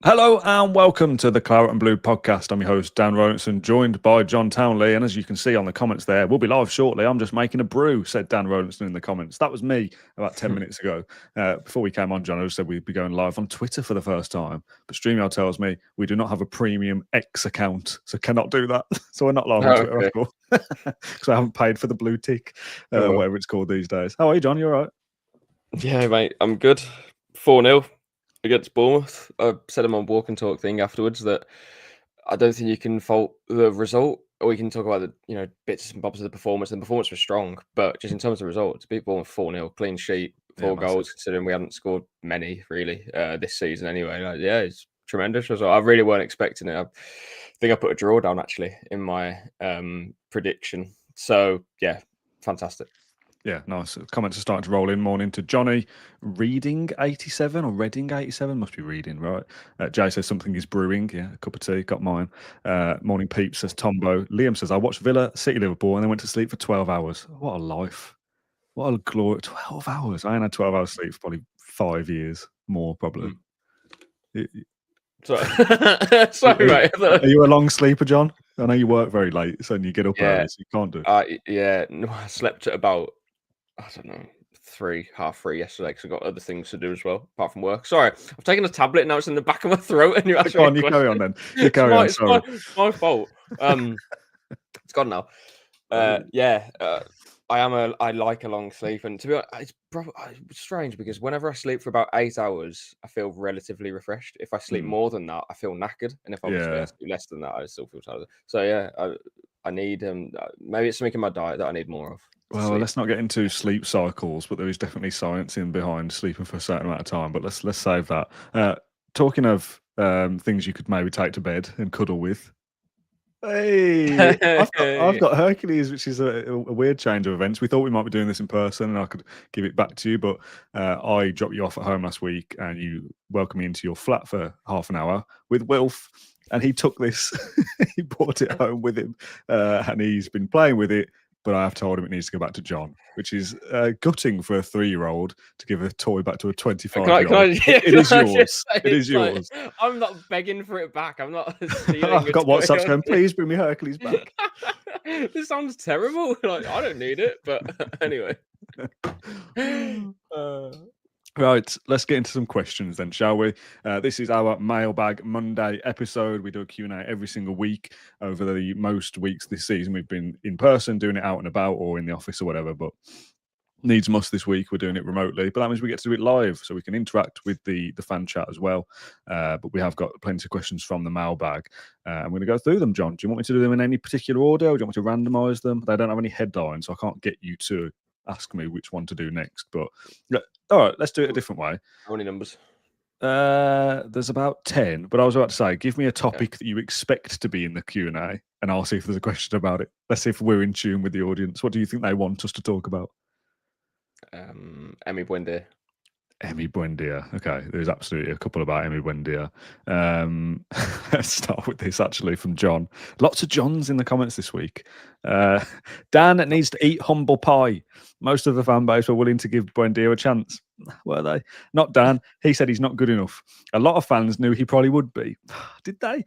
Hello and welcome to the Claret and Blue podcast. I'm your host, Dan Rolinson, joined by John Townley. And as you can see on the comments there, we'll be live shortly. I'm just making a brew, said Dan Rolinson in the comments. That was me about 10 minutes ago. Before we came on, John, I just said we'd be going live on Twitter for the first time. But StreamYard tells me we do not have a premium X account, so cannot do that. So we're not live on Twitter, of course, because I haven't paid for the blue tick, whatever it's called these days. How are you, John? You all right? Yeah, mate, I'm good. 4-0 against Bournemouth. I said in my walk and talk thing afterwards that I don't think you can fault the result. Or we can talk about the bits and bobs of the performance. And the performance was strong, but just in terms of results, beat Bournemouth 4-0, clean sheet, 4 goals, considering we hadn't scored many really this season anyway. It's tremendous result. I really weren't expecting it. I think I put a draw down actually in my prediction. So yeah, fantastic. Yeah, nice. Comments are starting to roll in. Morning to Johnny. Reading 87 or Reading 87? Must be reading, right? Jay says something is brewing. Yeah, a cup of tea. Got mine. Morning Peep says Tombo. Liam says, I watched Villa, City, Liverpool, and then went to sleep for 12 hours. What a life. What a glory. 12 hours. I ain't had 12 hours sleep for probably 5 years. More, probably. Sorry, mate. Are you a long sleeper, John? I know you work very late, so you get up early, so you can't do it. No, I slept at about, I don't know, 3:30 yesterday because I got other things to do as well, apart from work. Sorry, I've taken a tablet, now it's in the back of my throat, and you're asking you carry on then. You carry on, sorry. It's my fault. It's gone now. I like a long sleep, and to be honest, it's strange because whenever I sleep for about 8 hours, I feel relatively refreshed. If I sleep more than that, I feel knackered, and if I sleep less than that, I still feel tired. So yeah, I need maybe it's something in my diet that I need more of. Well, let's not get into sleep cycles, but there is definitely science in behind sleeping for a certain amount of time. But let's save that. Talking of things you could maybe take to bed and cuddle with. Hey, I've got Hercules, which is a weird change of events. We thought we might be doing this in person, and I could give it back to you, but I dropped you off at home last week, and you welcomed me into your flat for half an hour with Wilf, and he took this, he brought it home with him, and he's been playing with it. But I have told him it needs to go back to John, which is gutting for a 3-year-old to give a toy back to a 25-year-old. It is yours. It is yours. I'm not begging for it back. I'm not stealing I've got WhatsApps going, please bring me Hercules back. This sounds terrible. Like, I don't need it, but anyway. Right, let's get into some questions then, shall we? This is our Mailbag Monday episode. We do a Q&A every single week. Over the most weeks this season, we've been in person, doing it out and about or in the office or whatever, but needs must this week, we're doing it remotely. But that means we get to do it live, so we can interact with the fan chat as well. But we have got plenty of questions from the mailbag. I'm going to go through them, John. Do you want me to do them in any particular order, or do you want me to randomise them? They don't have any headlines, so I can't get you to ask me which one to do next. But all right, let's do it a different way. How many numbers? There's about 10, but I was about to say, give me a topic that you expect to be in the Q&A, and I'll see if there's a question about it. Let's see if we're in tune with the audience. What do you think they want us to talk about? Emiliano Buendia. Emiliano Buendia. Okay, there's absolutely a couple about Emiliano Buendia. Let's start with this actually from John. Lots of Johns in the comments this week. Dan needs to eat humble pie. Most of the fan base were willing to give Buendia a chance. Were they? Not Dan. He said he's not good enough. A lot of fans knew he probably would be. Did they?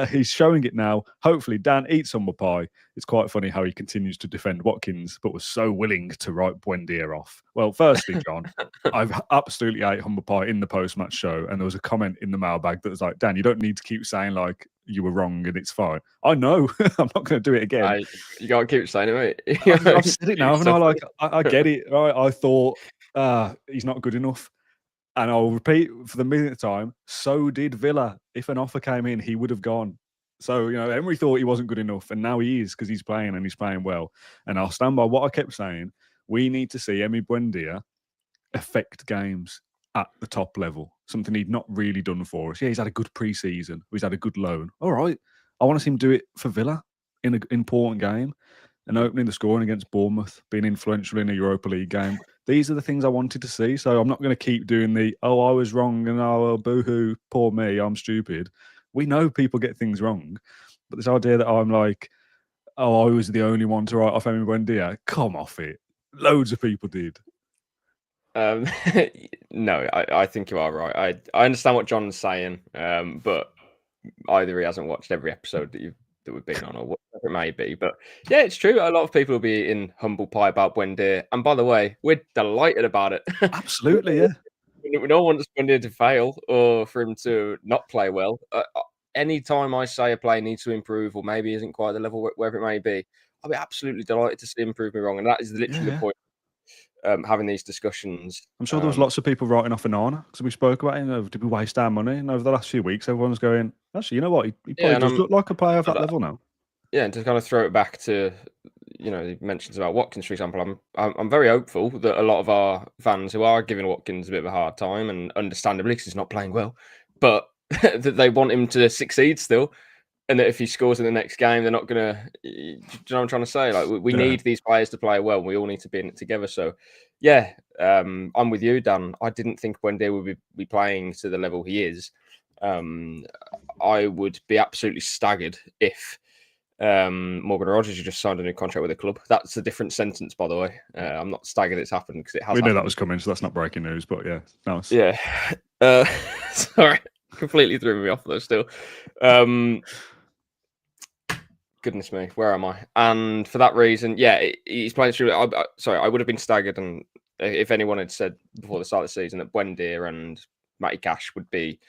He's showing it now. Hopefully Dan eats humble pie. It's quite funny how he continues to defend Watkins, but was so willing to write Buendia off. Well, firstly, John, I've absolutely ate humble pie in the post-match show, and there was a comment in the mailbag that was like, Dan, you don't need to keep saying like you were wrong and it's fine. I know. I'm not going to do it again. You can't keep saying it, mate. I've said it now, haven't I? Like, I get it. Right? I thought he's not good enough. And I'll repeat for the millionth time, so did Villa. If an offer came in, he would have gone. So, Emery thought he wasn't good enough, and now he is because he's playing and he's playing well. And I'll stand by what I kept saying. We need to see Emiliano Buendia affect games at the top level, something he'd not really done for us. Yeah, he's had a good pre-season. He's had a good loan. All right. I want to see him do it for Villa in an important game and opening the scoring against Bournemouth, being influential in a Europa League game. These are the things I wanted to see. So I'm not going to keep doing I was wrong and boo-hoo, poor me, I'm stupid. We know people get things wrong. But this idea that I'm like, I was the only one to write off Emiliano Buendia, come off it. Loads of people did. No, I think you are right. I understand what John's saying, but either he hasn't watched every episode that we've been on, or whatever it may be. But yeah, it's true. A lot of people will be eating humble pie about Buendia, and by the way, we're delighted about it. Absolutely, yeah. No one wants Buendia to fail or for him to not play well. Anytime I say a player needs to improve or maybe isn't quite the level wherever it may be, I'll be absolutely delighted to see him prove me wrong, and that is literally the point. Having these discussions. I'm sure there was lots of people writing off Onana because we spoke about him. Did we waste our money? And over the last few weeks, everyone's going, actually, you know what? He probably does look like a player of that level now. Yeah, and to kind of throw it back to, the mentions about Watkins, for example, I'm very hopeful that a lot of our fans who are giving Watkins a bit of a hard time, and understandably because he's not playing well, but that they want him to succeed still. And that if he scores in the next game, they're not going to. Do you know what I'm trying to say? Like we need these players to play well. And we all need to be in it together. So, yeah, I'm with you, Dan. I didn't think Buendia would be playing to the level he is. I would be absolutely staggered if Morgan Rogers just signed a new contract with the club. That's a different sentence, by the way. I'm not staggered it's happened because it has. We knew that was coming, so that's not breaking news. But yeah, nice. Yeah. Sorry, completely threw me off though. Still. Goodness me, where am I? And for that reason, yeah, he's playing through. Sorry, I would have been staggered, and if anyone had said before the start of the season that Buendia and Matty Cash would be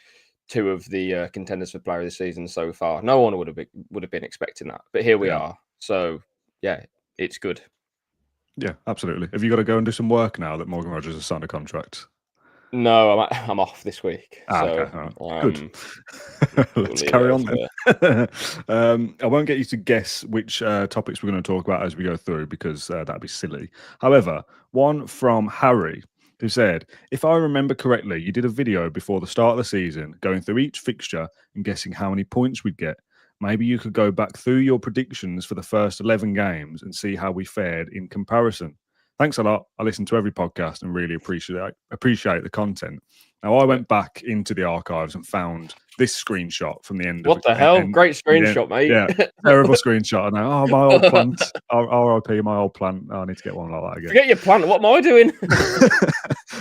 two of the contenders for Player of the Season so far, no one would have been expecting that. But here we are. So yeah, it's good. Yeah, absolutely. Have you got to go and do some work now that Morgan Rogers has signed a contract? No, I'm off this week. Okay, right. Good. Let's carry on then. I won't get you to guess which topics we're going to talk about as we go through because that'd be silly. However, one from Harry who said, if I remember correctly, you did a video before the start of the season going through each fixture and guessing how many points we'd get. Maybe you could go back through your predictions for the first 11 games and see how we fared in comparison. Thanks a lot. I listen to every podcast and really appreciate the content. Now, I went back into the archives and found this screenshot from the end. What the hell? Great screenshot, mate. Yeah, terrible screenshot. I know. Oh, my old plant. RIP, my old plant. Oh, I need to get one like that again. Forget your plant. What am I doing?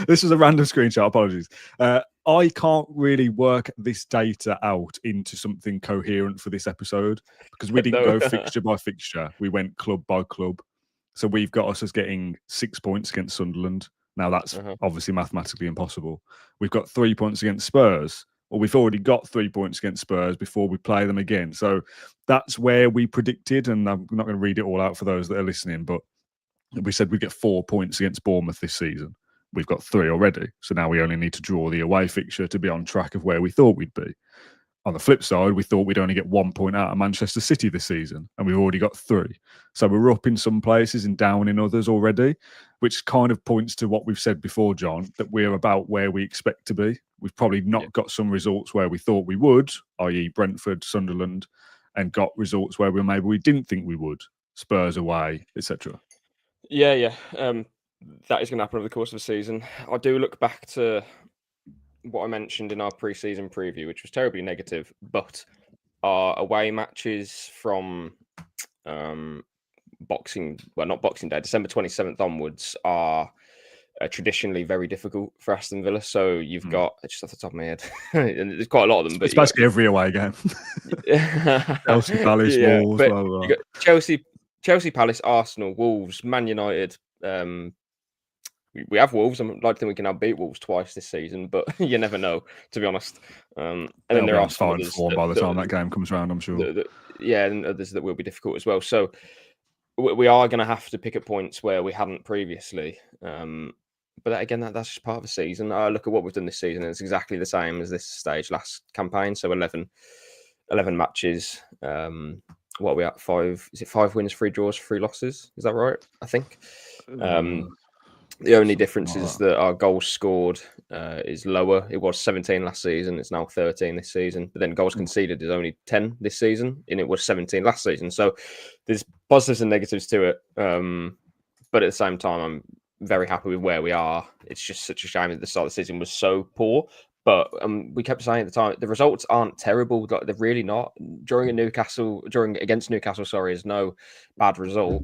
This was a random screenshot. Apologies. I can't really work this data out into something coherent for this episode because we didn't go fixture by fixture. We went club by club. So we've got us as getting 6 points against Sunderland. Now that's obviously mathematically impossible. We've got 3 points against Spurs. Well, we've already got 3 points against Spurs before we play them again. So that's where we predicted, and I'm not going to read it all out for those that are listening, but we said we'd get 4 points against Bournemouth this season. We've got 3 already. So now we only need to draw the away fixture to be on track of where we thought we'd be. On the flip side, we thought we'd only get 1 point out of Manchester City this season, and we've already got 3. So we're up in some places and down in others already, which kind of points to what we've said before, John, that we're about where we expect to be. We've probably not got some results where we thought we would, i.e. Brentford, Sunderland, and got results where maybe we didn't think we would, Spurs away, etc. Yeah. That is going to happen over the course of the season. I do look back to what I mentioned in our pre-season preview, which was terribly negative, but our away matches from not Boxing Day, December 27th onwards are traditionally very difficult for Aston Villa. So you've got, just off the top of my head, and there's quite a lot of them. But it's basically every away game. Chelsea, Palace, Wolves, blah, blah. You got Chelsea, Palace, Arsenal, Wolves, Man United. We have Wolves. I'd like to think we can now beat Wolves twice this season, but you never know, to be honest. And then there are some others by the time that game comes around, I'm sure. And others that will be difficult as well. So we are going to have to pick up points where we hadn't previously. But again, that's just part of the season. I look at what we've done this season, and it's exactly the same as this stage last campaign. So 11 matches. What are we at? 5? Is it 5 wins, 3 draws, 3 losses? Is that right? I think. The only difference is that our goals scored is lower. It was 17 last season. It's now 13 this season. But then goals conceded is only 10 this season, and it was 17 last season. So there's positives and negatives to it. But at the same time, I'm very happy with where we are. It's just such a shame that the start of the season was so poor. But we kept saying at the time, the results aren't terrible. They're really not. Against Newcastle, is no bad result.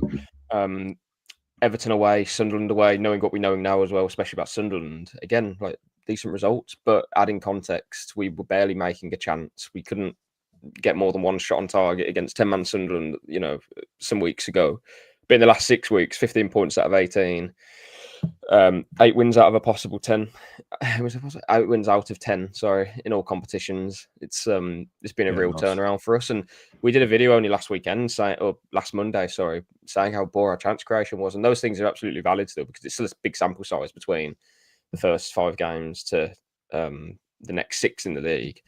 Everton away, Sunderland away, knowing what we know now as well, especially about Sunderland. Again, like decent results, but adding context, we were barely making a chance. We couldn't get more than one shot on target against 10-man Sunderland, some weeks ago. But in the last 6 weeks, 15 points out of 18, 8 wins out of a possible 10. 8 wins out of 10, sorry, in all competitions. It's been a real turnaround for us. And we did a video only last Monday, saying how poor our chance creation was. And those things are absolutely valid still, because it's still a big sample size between the first 5 games to the next 6 in the league.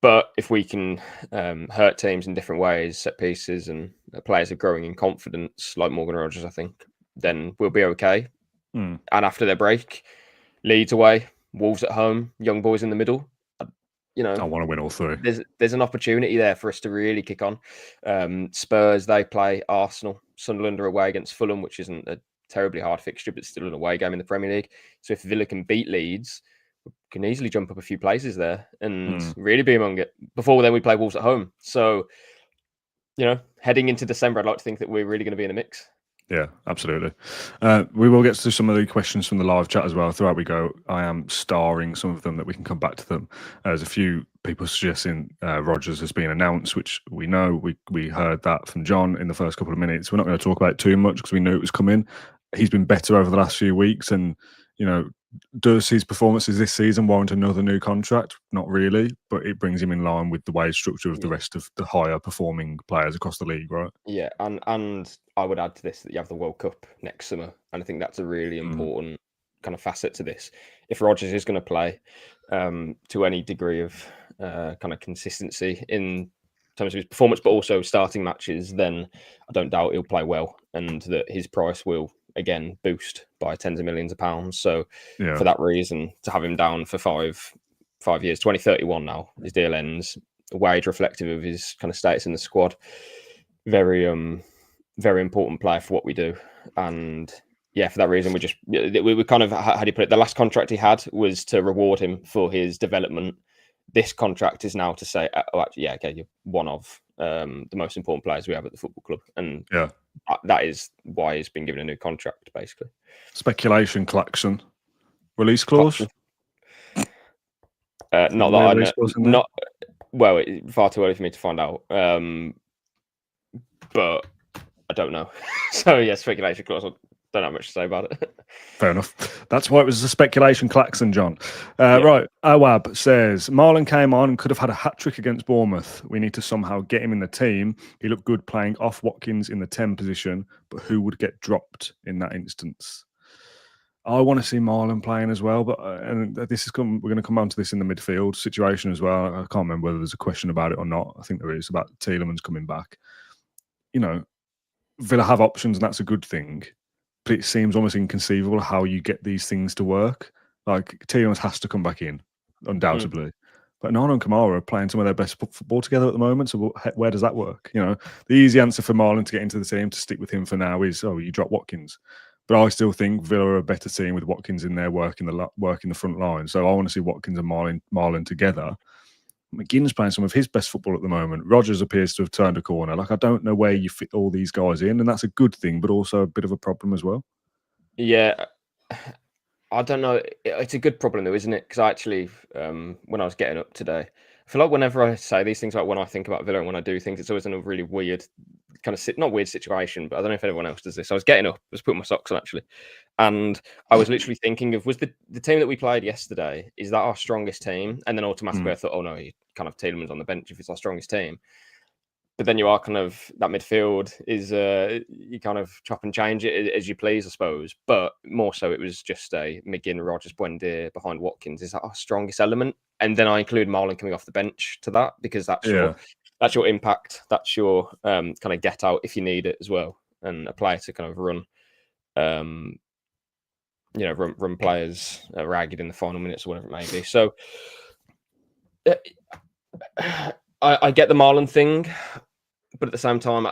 But if we can hurt teams in different ways, set pieces, and players are growing in confidence, like Morgan Rogers, I think, then we'll be okay. And after their break, Leeds away, Wolves at home, young boys in the middle. I want to win all 3. There's an opportunity there for us to really kick on. Spurs, they play Arsenal. Sunderland are away against Fulham, which isn't a terribly hard fixture, but still an away game in the Premier League. So if Villa can beat Leeds, we can easily jump up a few places there and really be among it. Before then, we play Wolves at home. So, heading into December, I'd like to think that we're really going to be in the mix. Yeah, absolutely. We will get to some of the questions from the live chat as well throughout we go. I am starring some of them that we can come back to them. There's a few people suggesting Rodgers has been announced, which we know. We heard that from John in the first couple of minutes. We're not going to talk about it too much because we knew it was coming. He's been better over the last few weeks, and does his performances this season warrant another new contract? Not really, but it brings him in line with the wage structure of the rest of the higher performing players across the league, right? Yeah, and I would add to this that you have the World Cup next summer, and I think that's a really important kind of facet to this. If Rodgers is going to play to any degree of kind of consistency in terms of his performance, but also starting matches, then I don't doubt he'll play well, and that his price will again boost by tens of millions of pounds. So for that reason, to have him down for five years, 2031 now, his deal ends, a wage reflective of his kind of status in the squad. Very very important player for what we do. And for that reason, we kind of, how do you put it, the last contract he had was to reward him for his development. This contract is now to say, you're one of the most important players we have at the football club. And that is why he's been given a new contract, basically. Speculation, Klaxon. Release clause? Not that I know. It's far too early for me to find out. But I don't know. So, speculation clause. I don't have much to say about it. Fair enough. That's why it was a speculation klaxon, John. Right. Awab says, Marlon came on and could have had a hat-trick against Bournemouth. We need to somehow get him in the team. He looked good playing off Watkins in the 10 position, but who would get dropped in that instance? I want to see Marlon playing as well, but we're going to come on to this in the midfield situation as well. I can't remember whether there's a question about it or not. I think there is, about Tielemans coming back. Villa have options, and that's a good thing. But it seems almost inconceivable how you get these things to work. Like, Tielemans has to come back in, undoubtedly. But Nana and Kamara are playing some of their best football together at the moment. So where does that work? The easy answer for Marlon to get into the team, to stick with him for now, is, you drop Watkins. But I still think Villa are a better team with Watkins in there working the front line. So I want to see Watkins and Marlon together. McGinn's playing some of his best football at the moment. Rodgers appears to have turned a corner. Like, I don't know where you fit all these guys in, and that's a good thing, but also a bit of a problem as well. Yeah, I don't know. It's a good problem though, isn't it? Because I actually, when I was getting up today, I feel like whenever I say these things, like when I think about Villa and when I do things, it's always in a really weird kind of not weird situation, but I don't know if anyone else does this. I was getting up, I was putting my socks on actually, and I was literally thinking of, was the team that we played yesterday, is that our strongest team? And then automatically I thought, oh no, you kind of Tielemans on the bench if it's our strongest team. But then you are kind of, that midfield is, you kind of chop and change it as you please, I suppose. But more so, it was just a McGinn, Rogers, Buendia behind Watkins. Is that our strongest element? And then I include Marlon coming off the bench to that, because that's your impact. That's your kind of get out if you need it as well. And a player to kind of run, run players ragged in the final minutes or whatever it may be. So I get the Marlon thing. But at the same time,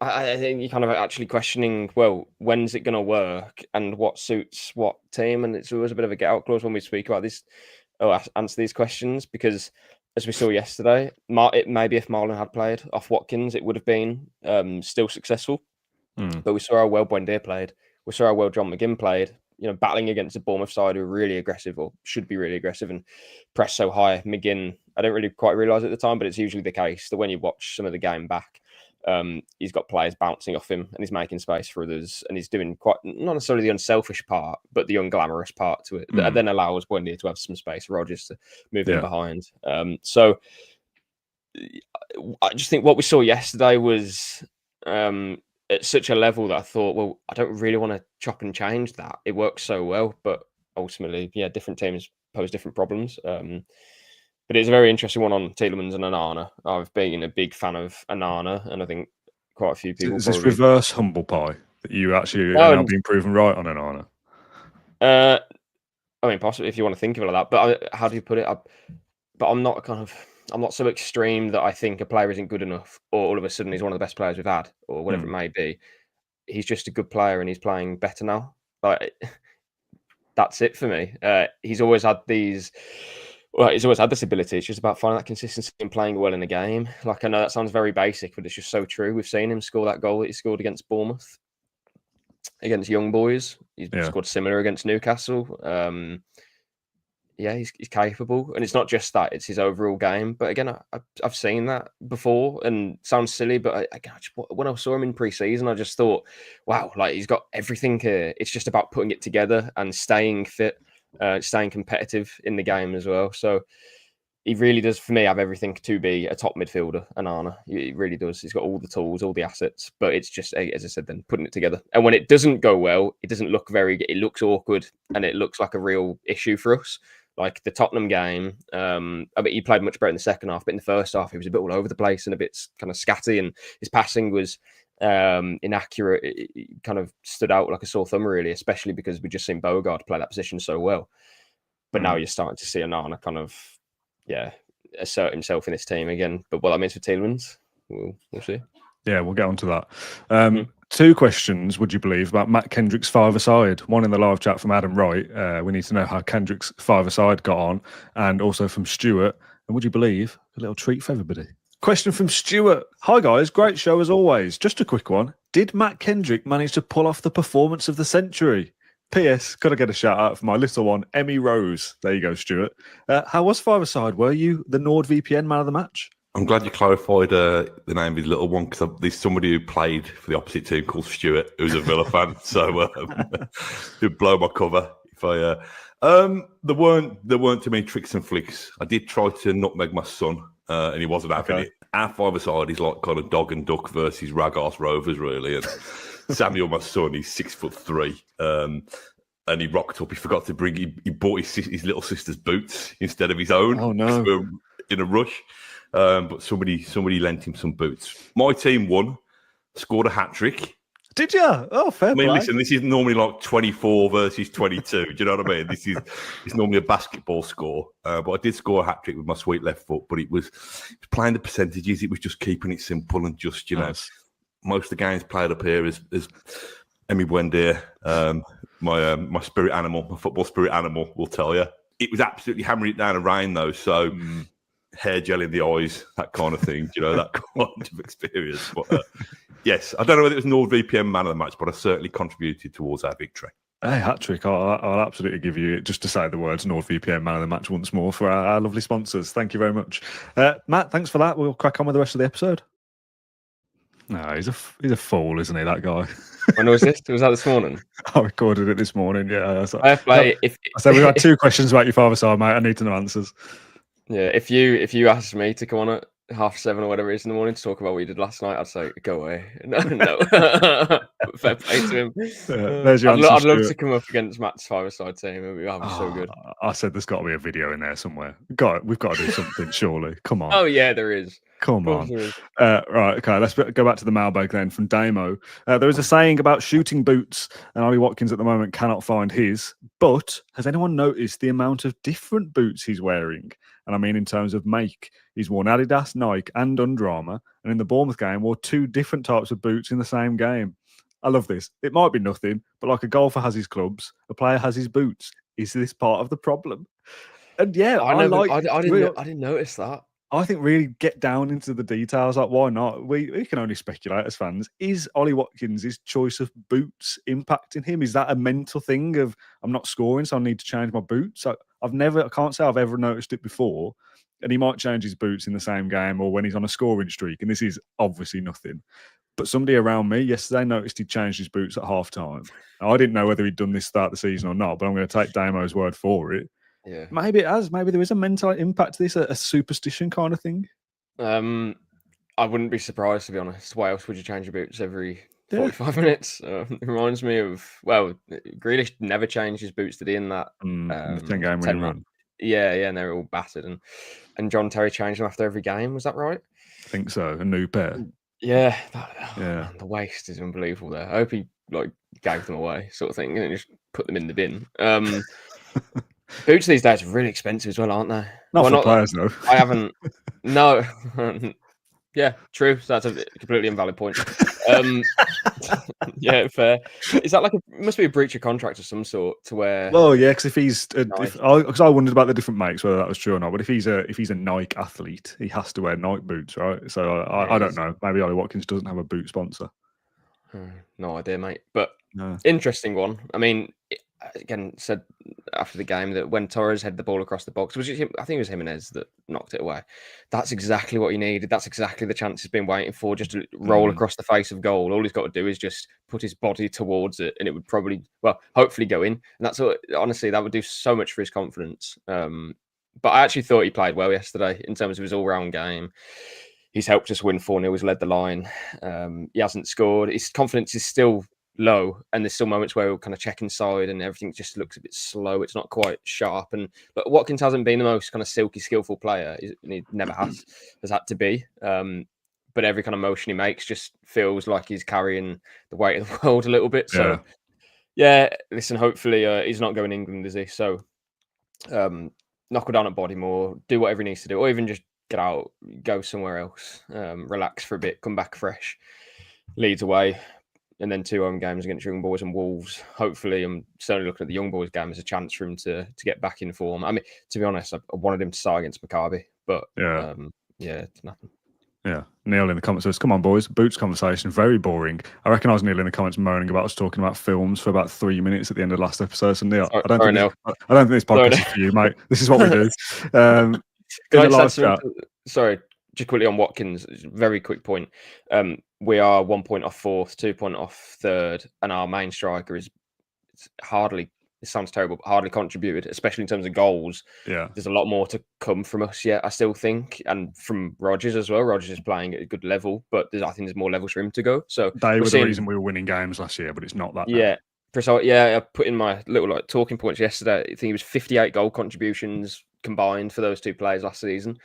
I think you're kind of actually questioning, well, when's it going to work and what suits what team? And it's always a bit of a get-out clause when we speak about this, or answer these questions, because as we saw yesterday, maybe if Marlon had played off Watkins, it would have been still successful. But we saw how well Buendia played. We saw how well John McGinn played. Battling against the Bournemouth side who are really aggressive, or should be really aggressive, and press so high. McGinn, I don't really quite realise at the time, but it's usually the case that when you watch some of the game back, he's got players bouncing off him and he's making space for others, and he's doing quite, not necessarily the unselfish part, but the unglamorous part to it that then allows Buendia to have some space for Rodgers to move in behind. So I just think what we saw yesterday was at such a level that I thought, well, I don't really want to chop and change that. It works so well, but ultimately, different teams pose different problems. But it's a very interesting one on Tielemans and Onana. I've been a big fan of Onana, and I think quite a few people. Is this reverse humble pie that you actually are now being proven right on Onana? I mean, possibly if you want to think of it like that. But how do you put it? But I'm not so extreme that I think a player isn't good enough, or all of a sudden he's one of the best players we've had, or whatever it may be. He's just a good player, and he's playing better now. Like, that's it for me. He's always had these. Well, he's always had this ability. It's just about finding that consistency and playing well in a game. Like, I know that sounds very basic, but it's just so true. We've seen him score that goal that he scored against Bournemouth, against Young Boys. He's scored similar against Newcastle. He's capable, and it's not just that; it's his overall game. But again, I've seen that before, and it sounds silly, but when I saw him in pre-season, I just thought, wow, like he's got everything here. It's just about putting it together and staying fit, staying competitive in the game as well. So he really does, for me, have everything to be a top midfielder, Onana. He really does. He's got all the tools, all the assets, but it's just, as I said, then putting it together. And when it doesn't go well, it doesn't look it looks awkward, and it looks like a real issue for us. Like the Tottenham game, I mean, he played much better in the second half, but in the first half, he was a bit all over the place and a bit kind of scatty, and his passing was inaccurate. It kind of stood out like a sore thumb, really, especially because we've just seen Bogard play that position so well. But now you're starting to see Onana kind of, assert himself in this team again. But what that means for Tielemans, we'll see. Yeah, we'll get onto that. 2 questions, would you believe, about Matt Kendrick's five-a-side. One in the live chat from Adam Wright. We need to know how Kendrick's five-a-side got on, and also from Stuart. And would you believe, a little treat for everybody. Question from Stuart. Hi, guys. Great show as always. Just a quick one. Did Matt Kendrick manage to pull off the performance of the century? P.S. Got to get a shout out for my little one, Emmy Rose. There you go, Stuart. How was five-a-side? Were you the NordVPN man of the match? I'm glad you clarified the name of his little one, because there's somebody who played for the opposite team called Stuart, who's a Villa fan. So it'd blow my cover if I. There weren't too many tricks and flicks. I did try to nutmeg my son, and he wasn't having it. Our five-a-side is like kind of dog and duck versus rag-arse rovers, really. And Samuel, my son, he's 6'3", and he rocked up. He forgot to bring. He bought his little sister's boots instead of his own. Oh no! We were in a rush. But somebody lent him some boots. My team won, scored a hat-trick. Did you? Oh, fair play. Listen, this is normally like 24 versus 22. Do you know what I mean? It's normally a basketball score. But I did score a hat-trick with my sweet left foot, but it was playing the percentages. It was just keeping it simple and just, nice. Most of the games played up here as Emiliano Buendia, my spirit animal, my football spirit animal, will tell you. It was absolutely hammering it down the rain, though, so... hair gel in the eyes, that kind of thing, that kind of experience. But yes, I don't know whether it was NordVPN man of the match, but I certainly contributed towards our victory. Hey, hat-trick, I'll absolutely give you it, just to say the words NordVPN man of the match once more for our lovely sponsors. Thank you very much. Matt, thanks for that. We'll crack on with the rest of the episode. No, he's a fool, isn't he, that guy? When was this? Was that this morning? I recorded it this morning, yeah. I said we've had 2 questions about your father's side, mate. I need to know answers. Yeah, if you asked me to come on at 7:30 or whatever it is in the morning to talk about what you did last night, I'd say go away. No. Fair play to him. There's your answer, I'd love to come up against Matt's five-a-side team. It would be so good. I said there's got to be a video in there somewhere. We've got to do something, surely. Come on. Oh yeah, there is. Come on. Right, okay, let's go back to the mailbag then from Damo. There is a saying about shooting boots, and Ollie Watkins at the moment cannot find his. But has anyone noticed the amount of different boots he's wearing? And I mean in terms of make. He's worn Adidas, Nike and Under Armour, and in the Bournemouth game wore 2 different types of boots in the same game. I love this. It might be nothing, but like a golfer has his clubs, a player has his boots. Is this part of the problem? And yeah, I didn't notice that. I think really get down into the details. Like, why not? We can only speculate as fans. Is Ollie Watkins' choice of boots impacting him? Is that a mental thing of I'm not scoring, so I need to change my boots? I can't say I've ever noticed it before. And he might change his boots in the same game or when he's on a scoring streak. And this is obviously nothing. But somebody around me yesterday noticed he'd changed his boots at half time. I didn't know whether he'd done this start the season or not, but I'm going to take Damo's word for it. Yeah, maybe it has. Maybe there is a mental impact to this, a superstition kind of thing. I wouldn't be surprised, to be honest. Why else would you change your boots every 45 minutes? It reminds me of, Grealish never changed his boots, did he, in that in the 10-game winning run? Yeah, and they were all battered. And John Terry changed them after every game. Was that right? I think so. A new pair. Yeah. Man, the waste is unbelievable there. I hope he gave them away, sort of thing, and just put them in the bin. Boots these days are really expensive as well, aren't they? Not for players, though. I haven't. No. Yeah, true. So that's a completely invalid point. Yeah, fair. Is that it must be a breach of contract of some sort to where? Well, yeah, because because I wondered about the different makes, whether that was true or not. But if he's a Nike athlete, he has to wear Nike boots, right? So I don't know. Maybe Ollie Watkins doesn't have a boot sponsor. No idea, mate. But interesting one. I mean, again, said after the game that when Torres had the ball across the box, I think it was Jimenez that knocked it away. That's exactly what he needed. That's exactly the chance he's been waiting for, just to roll across the face of goal. All he's got to do is just put his body towards it, and it would probably, hopefully go in. And that's what, honestly, that would do so much for his confidence. But I actually thought he played well yesterday in terms of his all-round game. He's helped us win 4-0. He's led the line. He hasn't scored. His confidence is still low, and there's still moments where he'll kind of check inside and everything just looks a bit slow. It's not quite sharp. But Watkins hasn't been the most kind of silky, skillful player. He never has had to be. But every kind of motion he makes just feels like he's carrying the weight of the world a little bit. So, listen, hopefully he's not going England, is he? So, knuckle down at Bodymore, do whatever he needs to do, or even just get out, go somewhere else, relax for a bit, come back fresh. Leads away, and then 2 home games against Young Boys and Wolves. Hopefully, I'm certainly looking at the Young Boys game as a chance for him to get back in form. I mean, to be honest, I wanted him to start against Maccabi, but it's nothing. Yeah, Neil in the comments says, "Come on, boys, boots conversation, very boring." I recognise Neil in the comments moaning about us talking about films for about 3 minutes at the end of the last episode. So Neil, I don't think this podcast is for you, mate. This is what we do. Sorry, just quickly on Watkins, very quick point. We are 1 point off fourth, 2 point off third, and our main striker is hardly. It sounds terrible, but hardly contributed, especially in terms of goals. Yeah, there's a lot more to come from us yet, I still think, and from Rodgers as well. Rodgers is playing at a good level, but I think there's more levels for him to go. So they were the reason we were winning games last year, but it's not that. Yeah, precisely. Yeah, I put in my little talking points yesterday. I think it was 58 goal contributions combined for those 2 players last season.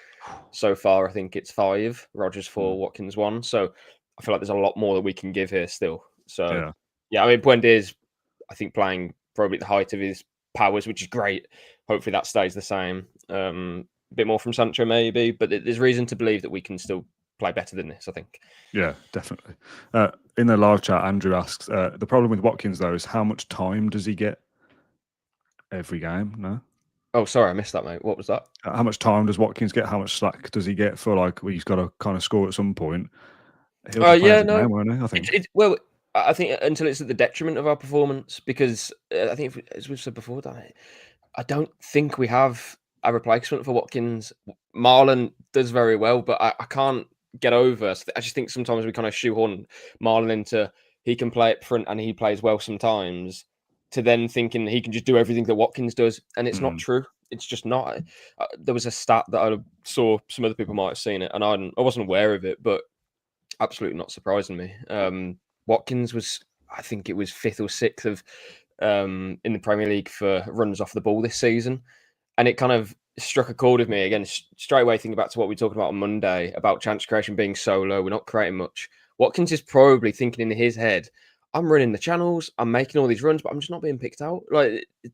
So far, I think it's 5. Rodgers 4, Watkins 1. So I feel like there's a lot more that we can give here still. So I mean, Buendia is, I think, playing probably at the height of his powers, which is great. Hopefully that stays the same. A bit more from Sancho maybe, but there's reason to believe that we can still play better than this, I think. Yeah, definitely. In the live chat, Andrew asks, the problem with Watkins, though, is how much time does he get every game? No? Oh, sorry, I missed that, mate. What was that? How much time does Watkins get? How much slack does he get for he's got to kind of score at some point? Game, won't he? I think. I think until it's at the detriment of our performance, because I think, as we've said before, I don't think we have a replacement for Watkins. Marlon does very well, but I can't get over. I just think sometimes we kind of shoehorn Marlon into he can play up front and he plays well sometimes, to then thinking he can just do everything that Watkins does, and it's not true. It's just not. There was a stat that I saw, some other people might have seen it, and I wasn't aware of it, but absolutely not surprising me. Watkins was, I think it was 5th or 6th of in the Premier League for runs off the ball this season, and it kind of struck a chord with me again. Straight away, thinking back to what we talked about on Monday about chance creation being so low, we're not creating much. Watkins is probably thinking in his head, I'm running the channels, I'm making all these runs, but I'm just not being picked out.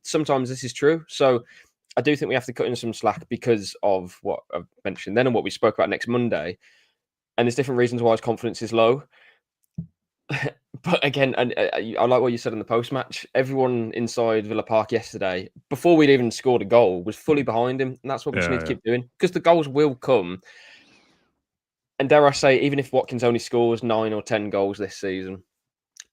Sometimes this is true. So I do think we have to cut in some slack because of what I've mentioned then and what we spoke about next Monday. And there's different reasons why his confidence is low. But again, and I like what you said in the post-match. Everyone inside Villa Park yesterday, before we'd even scored a goal, was fully behind him, and that's what we just need to keep doing, because the goals will come. And dare I say, even if Watkins only scores 9 or 10 goals this season,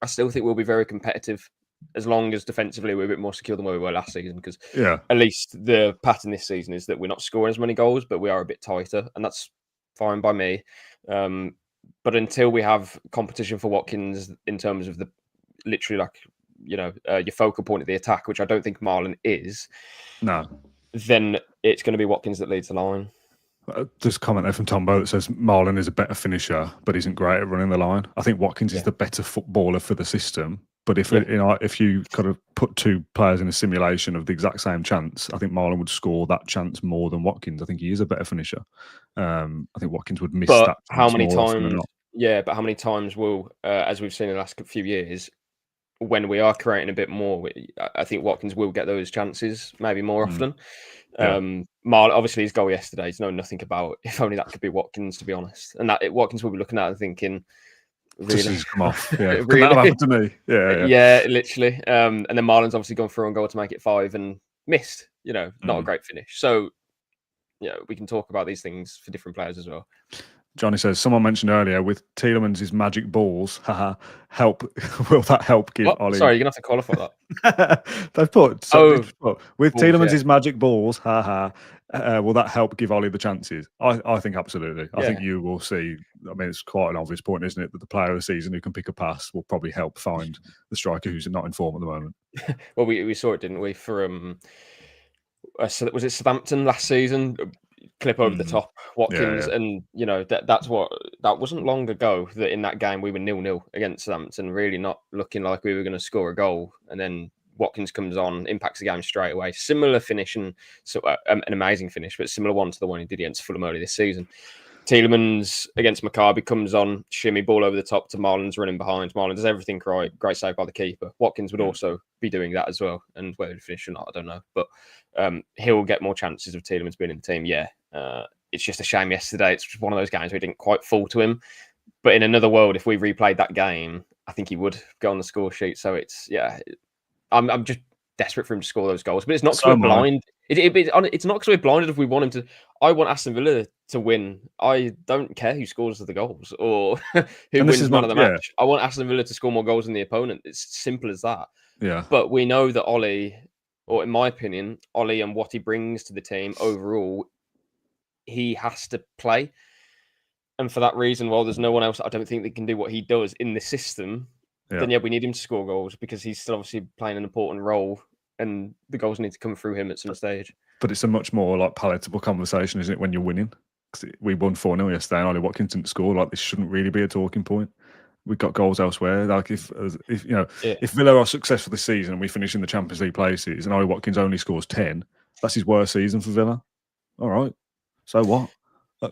I still think we'll be very competitive, as long as defensively we're a bit more secure than where we were last season. Because at least the pattern this season is that we're not scoring as many goals, but we are a bit tighter, and that's fine by me. But until we have competition for Watkins in terms of the literally like, your focal point of the attack, which I don't think Marlon is, then it's going to be Watkins that leads the line. There's a comment there from Tombo that says Marlon is a better finisher, but isn't great at running the line. I think Watkins is the better footballer for the system. But if you kind of put two players in a simulation of the exact same chance, I think Marlon would score that chance more than Watkins. I think he is a better finisher. I think Watkins would miss that. How many times? Yeah, but how many times will, as we've seen in the last few years, when we are creating a bit more, I think Watkins will get those chances maybe more often. Marlon, obviously, his goal yesterday, he's known nothing about. If only that could be Watkins, to be honest. And that Watkins will be looking at it and thinking, really? Just come off. Yeah, really? That happened to me. Yeah, literally. And then Marlon's obviously gone through on goal to make it 5 and missed. Not a great finish. So, we can talk about these things for different players as well. Johnny says, someone mentioned earlier with Tielemans' magic balls, help. Will that help give Ollie? Sorry, you're going to have to qualify that. They've put, with Tielemans' magic balls, will that help give Ollie the chances? I think absolutely. I think you will see. I mean, it's quite an obvious point, isn't it, that the player of the season who can pick a pass will probably help find the striker who's not in form at the moment. Well, we saw it, didn't we, for was it Southampton last season? Clip over the top, Watkins, and that wasn't long ago that in that game we were 0-0 against Southampton, really not looking like we were going to score a goal, and then Watkins comes on, impacts the game straight away. Similar finish, and so an amazing finish, but similar one to the one he did against Fulham earlier this season. Tielemans against Maccabi comes on, shimmy ball over the top to Marlon's running behind. Marlon does everything right, great save by the keeper. Watkins would also be doing that as well, and whether he'd finish or not, I don't know. But he'll get more chances of Tielemans being in the team, it's just a shame yesterday. It's just one of those games where it didn't quite fall to him. But in another world, if we replayed that game, I think he would go on the score sheet. So I'm just desperate for him to score those goals. But it's not because we're blind. It's not because we're blinded if we want him to. I want Aston Villa to win. I don't care who scores the goals or who wins man of the match. I want Aston Villa to score more goals than the opponent. It's simple as that. Yeah. But we know that Ollie, or in my opinion, Ollie and what he brings to the team overall, he has to play. And for that reason, while there's no one else I don't think that can do what he does in the system, then we need him to score goals because he's still obviously playing an important role and the goals need to come through him at some stage. But it's a much more palatable conversation, isn't it, when you're winning? Because we won 4-0 yesterday and Ollie Watkins didn't score. This shouldn't really be a talking point. We've got goals elsewhere. If Villa are successful this season and we finish in the Champions League places and Ollie Watkins only scores 10, that's his worst season for Villa. All right. So what?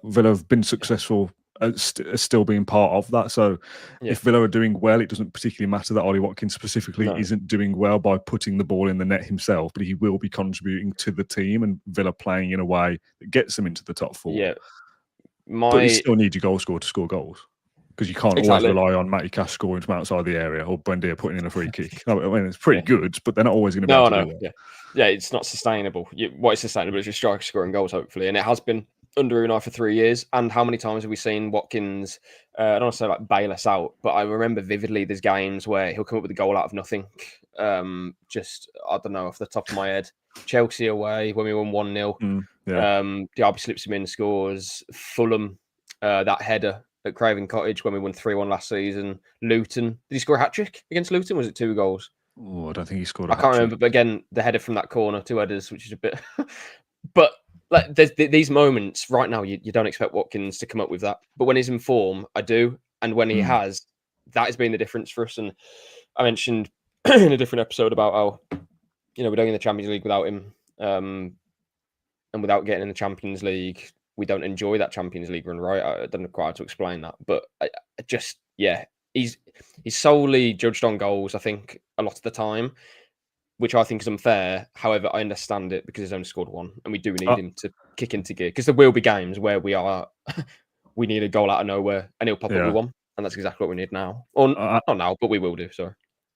Villa have been successful still being part of that. So if Villa are doing well, it doesn't particularly matter that Ollie Watkins specifically isn't doing well by putting the ball in the net himself, but he will be contributing to the team and Villa playing in a way that gets them into the top 4. Yeah. But you still need your goal scorer to score goals because you can't always rely on Matty Cash scoring from outside the area or Buendia putting in a free kick. I mean, it's pretty good, but they're not always going to be able to do that. Yeah, it's not sustainable. What is sustainable is your striker scoring goals, hopefully, and it has been under Unai for 3 years. And how many times have we seen Watkins, I don't want to say bail us out, but I remember vividly there's games where he'll come up with a goal out of nothing. Just, I don't know, off the top of my head. Chelsea away when we won 1-0. Diaby slips him in, scores. Fulham, that header at Craven Cottage when we won 3-1 last season. Luton, did he score a hat-trick against Luton? Was it 2 goals? Oh, I don't think he scored I can't remember, but again, the header from that corner, 2 headers, which is a bit... But there's these moments right now, you don't expect Watkins to come up with that. But when he's in form, I do. And when he has, that has been the difference for us. And I mentioned in a different episode about how, we don't get in the Champions League without him. And without getting in the Champions League, we don't enjoy that Champions League run, right? I don't know quite how to explain that. But he's solely judged on goals, I think, a lot of the time, which I think is unfair. However, I understand it because he's only scored 1 and we do need him to kick into gear because there will be games where we need a goal out of nowhere and he'll pop up with 1. and that's exactly what we need now. Or not now, but we will do. Sorry.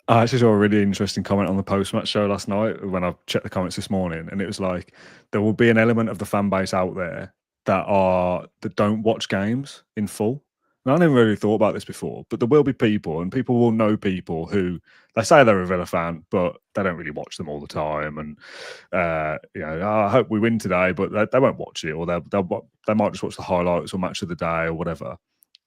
I actually saw a really interesting comment on the post-match show last night when I checked the comments this morning, and it was like there will be an element of the fan base out there that don't watch games in full. And I never really thought about this before, but there will be people, and people will know people who they say they're a Villa fan, but they don't really watch them all the time. And I hope we win today, but they won't watch it, or they might just watch the highlights or match of the day or whatever.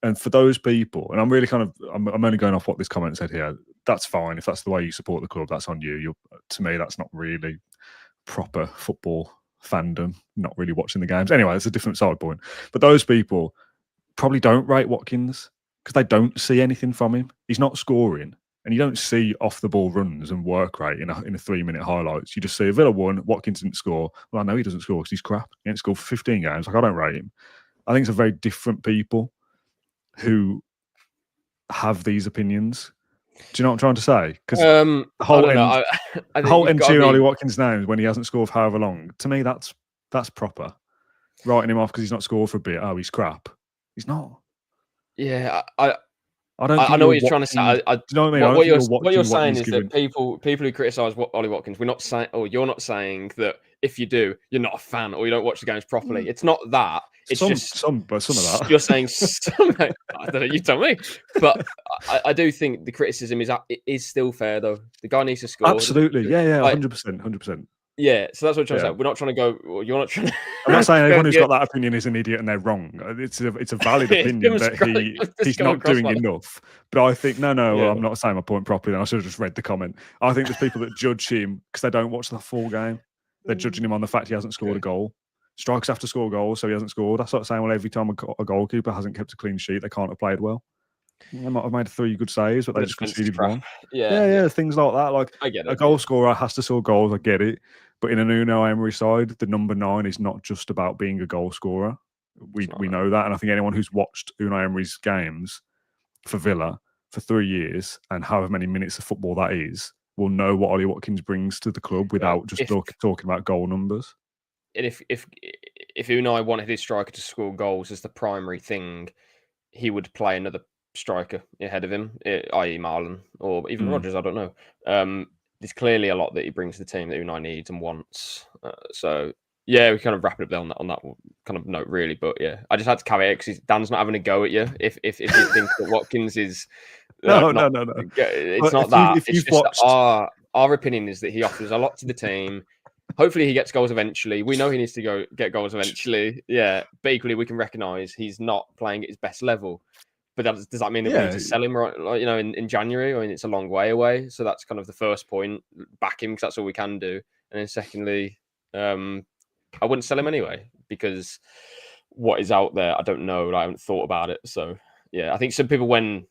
And for those people, and I'm really I'm only going off what this comment said here. That's fine if that's the way you support the club. That's on you. To me, that's not really proper football fandom. Not really watching the games. Anyway, it's a different side point. But those people probably don't rate Watkins because they don't see anything from him. He's not scoring, and you don't see off the ball runs and work rate in a 3-minute highlights. You just see Villa won, Watkins didn't score. Well, I know he doesn't score because he's crap. He didn't score for 15 games. Like, I don't rate him. I think it's a very different people who have these opinions. Do you know what I'm trying to say? Because the whole end cheering Ollie Watkins' name when he hasn't scored for however long, to me, that's proper. Writing him off because he's not scored for a bit. Oh, he's crap. He's not. Yeah, I don't. I know what you're trying to say. Do you know what I mean? What you're saying is that people who criticise Ollie Watkins, we're not saying, or you're not saying that if you do, you're not a fan or you don't watch the games properly. It's not that. It's just some of that. You're saying some. I don't know. You tell me. But I do think the criticism is still fair though. The guy needs to score. Absolutely. Yeah. 100%. Yeah, so that's what I'm trying to say. We're not trying to go. Well, you're not trying to. I'm not saying everyone who's got that opinion is an idiot and they're wrong. It's a valid opinion that he's not doing enough. But I think well, I'm not saying my point properly. Then I should have just read the comment. I think there's people that judge him because they don't watch the full game. They're judging him on the fact he hasn't scored a goal. Strikers have to score goals, so he hasn't scored. That's like saying, well, every time a goalkeeper hasn't kept a clean sheet, they can't have played well. They might have made 3 good saves, but they just conceded 1. Yeah, things like that. Like, I get it. A goal scorer has to score goals. I get it. But in a Nuno Emery side, the number 9 is not just about being a goal scorer. We know that. And I think anyone who's watched Unai Emery's games for Villa for 3 years and however many minutes of football that is, will know what Ollie Watkins brings to the club without just talking about goal numbers. And if Unai wanted his striker to score goals as the primary thing, he would play another striker ahead of him, i.e. Marlon or even Rodgers. I don't know. There's clearly a lot that he brings to the team that Unai needs and wants. So yeah, we kind of wrap it up on that kind of note, really. But yeah, I just had to carry it because Dan's not having a go at you. If you think that Watkins is no, it's not that. It's just watched... our opinion is that he offers a lot to the team. Hopefully he gets goals eventually. We know he needs to get goals eventually. Yeah, but equally we can recognise he's not playing at his best level. But does that mean that we need to sell him in January? I mean, it's a long way away. So that's kind of the first point. Back him because that's all we can do. And then secondly, I wouldn't sell him anyway because what is out there, I don't know. I haven't thought about it. So yeah, I think some people when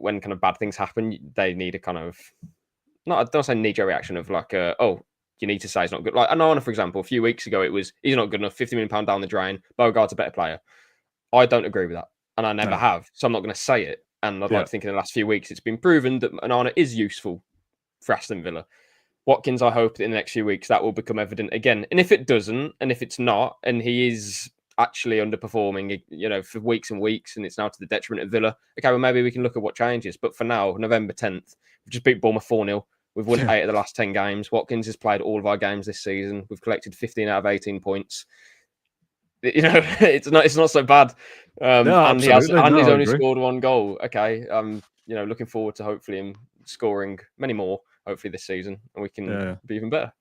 kind of bad things happen, they need a kind of I don't say knee-jerk reaction of like, you need to say he's not good. Like Anana, for example, a few weeks ago, it was he's not good enough. £50 million down the drain. Bogart's a better player. I don't agree with that. And I never have, so I'm not going to say it. And I'd like to think in the last few weeks, it's been proven that Onana is useful for Aston Villa. Watkins, I hope that in the next few weeks that will become evident again. And if it doesn't, and if it's not, and he is actually underperforming, for weeks and weeks, and it's now to the detriment of Villa, okay, well, maybe we can look at what changes. But for now, November 10th, we've just beat Bournemouth 4-0. We've won 8 of the last 10 games. Watkins has played all of our games this season. We've collected 15 out of 18 points. It's not so bad. And he's only scored 1 goal. Okay, looking forward to hopefully him scoring many more. Hopefully this season, and we can be even better.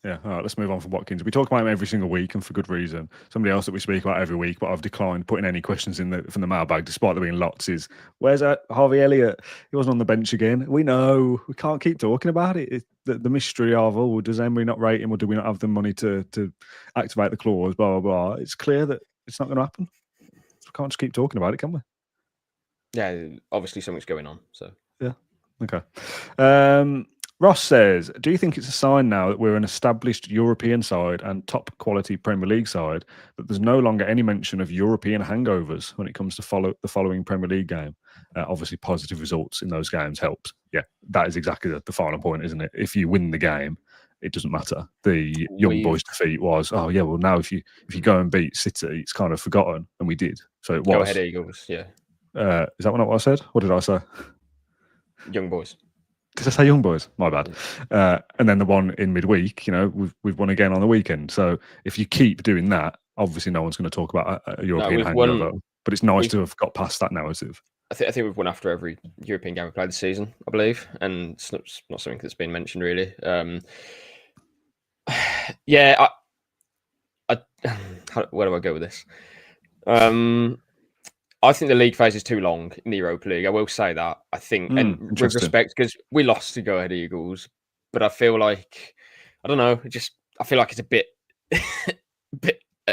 Yeah, all right, let's move on from Watkins. We talk about him every single week, and for good reason. Somebody else that we speak about every week, but I've declined putting any questions from the mailbag, despite there being lots, is where's Harvey Elliott? He wasn't on the bench again. We know. We can't keep talking about it. The mystery of, does Emery not rate him, or do we not have the money to activate the clause, blah, blah, blah. It's clear that it's not going to happen. We can't just keep talking about it, can we? Yeah, obviously something's going on, so. Yeah, okay. Ross says, do you think it's a sign now that we're an established European side and top quality Premier League side that there's no longer any mention of European hangovers when it comes to the following Premier League game? Obviously, positive results in those games helps. Yeah, that is exactly the final point, isn't it? If you win the game, it doesn't matter. The young boys' defeat was, now if you go and beat City, it's kind of forgotten, and we did. So it was. Go ahead, Eagles, yeah. Is that not what I said? What did I say? Young boys. Did I say young boys? My bad. And then the one in midweek, we've won again on the weekend. So if you keep doing that, obviously no one's going to talk about a European hangover. But it's nice to have got past that narrative. I think we've won after every European game we played this season, I believe, and it's not something that's been mentioned really. Yeah, where do I go with this? I think the league phase is too long in the Europa League. I will say that. I think, and with respect, because we lost to Go Ahead Eagles, but I feel like, I don't know, I feel like it's a bit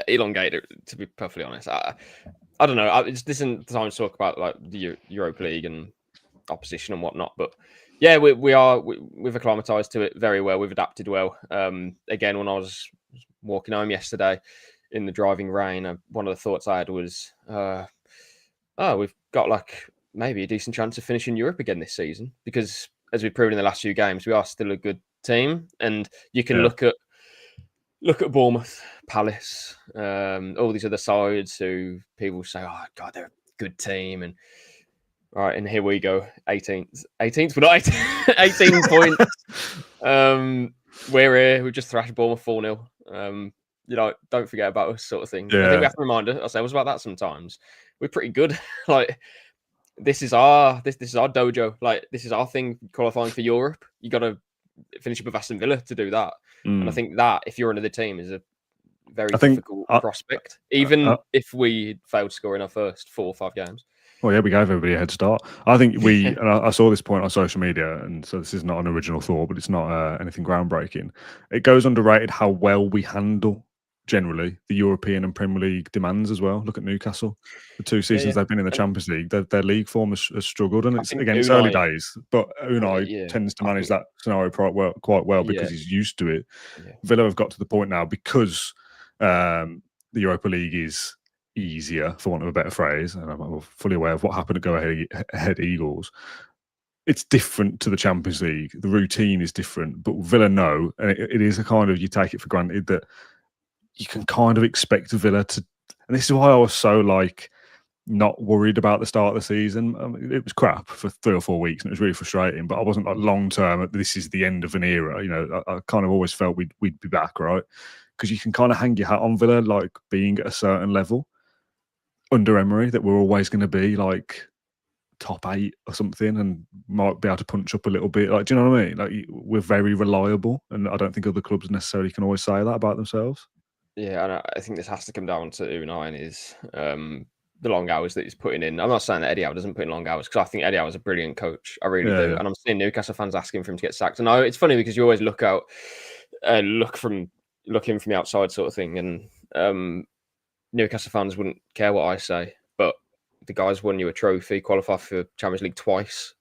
elongated, to be perfectly honest. I don't know. This isn't the time to talk about like the Europa League and opposition and whatnot, but yeah, we've acclimatized to it very well. We've adapted well. Again, when I was walking home yesterday in the driving rain, one of the thoughts I had was, we've got like maybe a decent chance of finishing Europe again this season, because as we've proven in the last few games, we are still a good team, and you can look at Bournemouth, Palace, all these other sides who people say, oh God, they're a good team, and all right, and here we go, 18th, but not 18 points. We're here. We just thrashed Bournemouth 4-0. Don't forget about us, sort of thing. Yeah. I think we have to remind ourselves about that sometimes. We're pretty good. Like, this is our dojo. Like, this is our thing. Qualifying for Europe, you got to finish up with Aston Villa to do that. And I think that if you're another team is a very difficult prospect, even if we failed to score in our first 4 or 5 games. Well, yeah, we gave everybody a head start. I think and I saw this point on social media, and so this is not an original thought, but it's not anything groundbreaking. It goes underrated how well we handle, generally, the European and Premier League demands as well. Look at Newcastle. The 2 seasons they've been in the Champions League, their league form has struggled, and it's early days. But Unai tends to manage that scenario quite well because he's used to it. Yeah. Villa have got to the point now, because the Europa League is easier, for want of a better phrase, and I'm fully aware of what happened at Go Ahead Eagles. It's different to the Champions League. The routine is different, but Villa know, and it is a kind of, you take it for granted that you can kind of expect Villa to, and this is why I was so not worried about the start of the season. I mean, it was crap for 3 or 4 weeks, and it was really frustrating. But I wasn't like long term. This is the end of an era. I kind of always felt we'd be back, right? Because you can kind of hang your hat on Villa, like being at a certain level under Emery, that we're always going to be like top 8 or something, and might be able to punch up a little bit. Like, do you know what I mean? Like, we're very reliable, and I don't think other clubs necessarily can always say that about themselves. Yeah, and I think this has to come down to Unai and his the long hours that he's putting in. I'm not saying that Eddie Howe doesn't put in long hours, because I think Eddie Howe is a brilliant coach. I really do. And I'm seeing Newcastle fans asking for him to get sacked. And it's funny because you always look in from the outside, sort of thing. And Newcastle fans wouldn't care what I say, but the guy's won you a trophy, qualified for Champions League twice.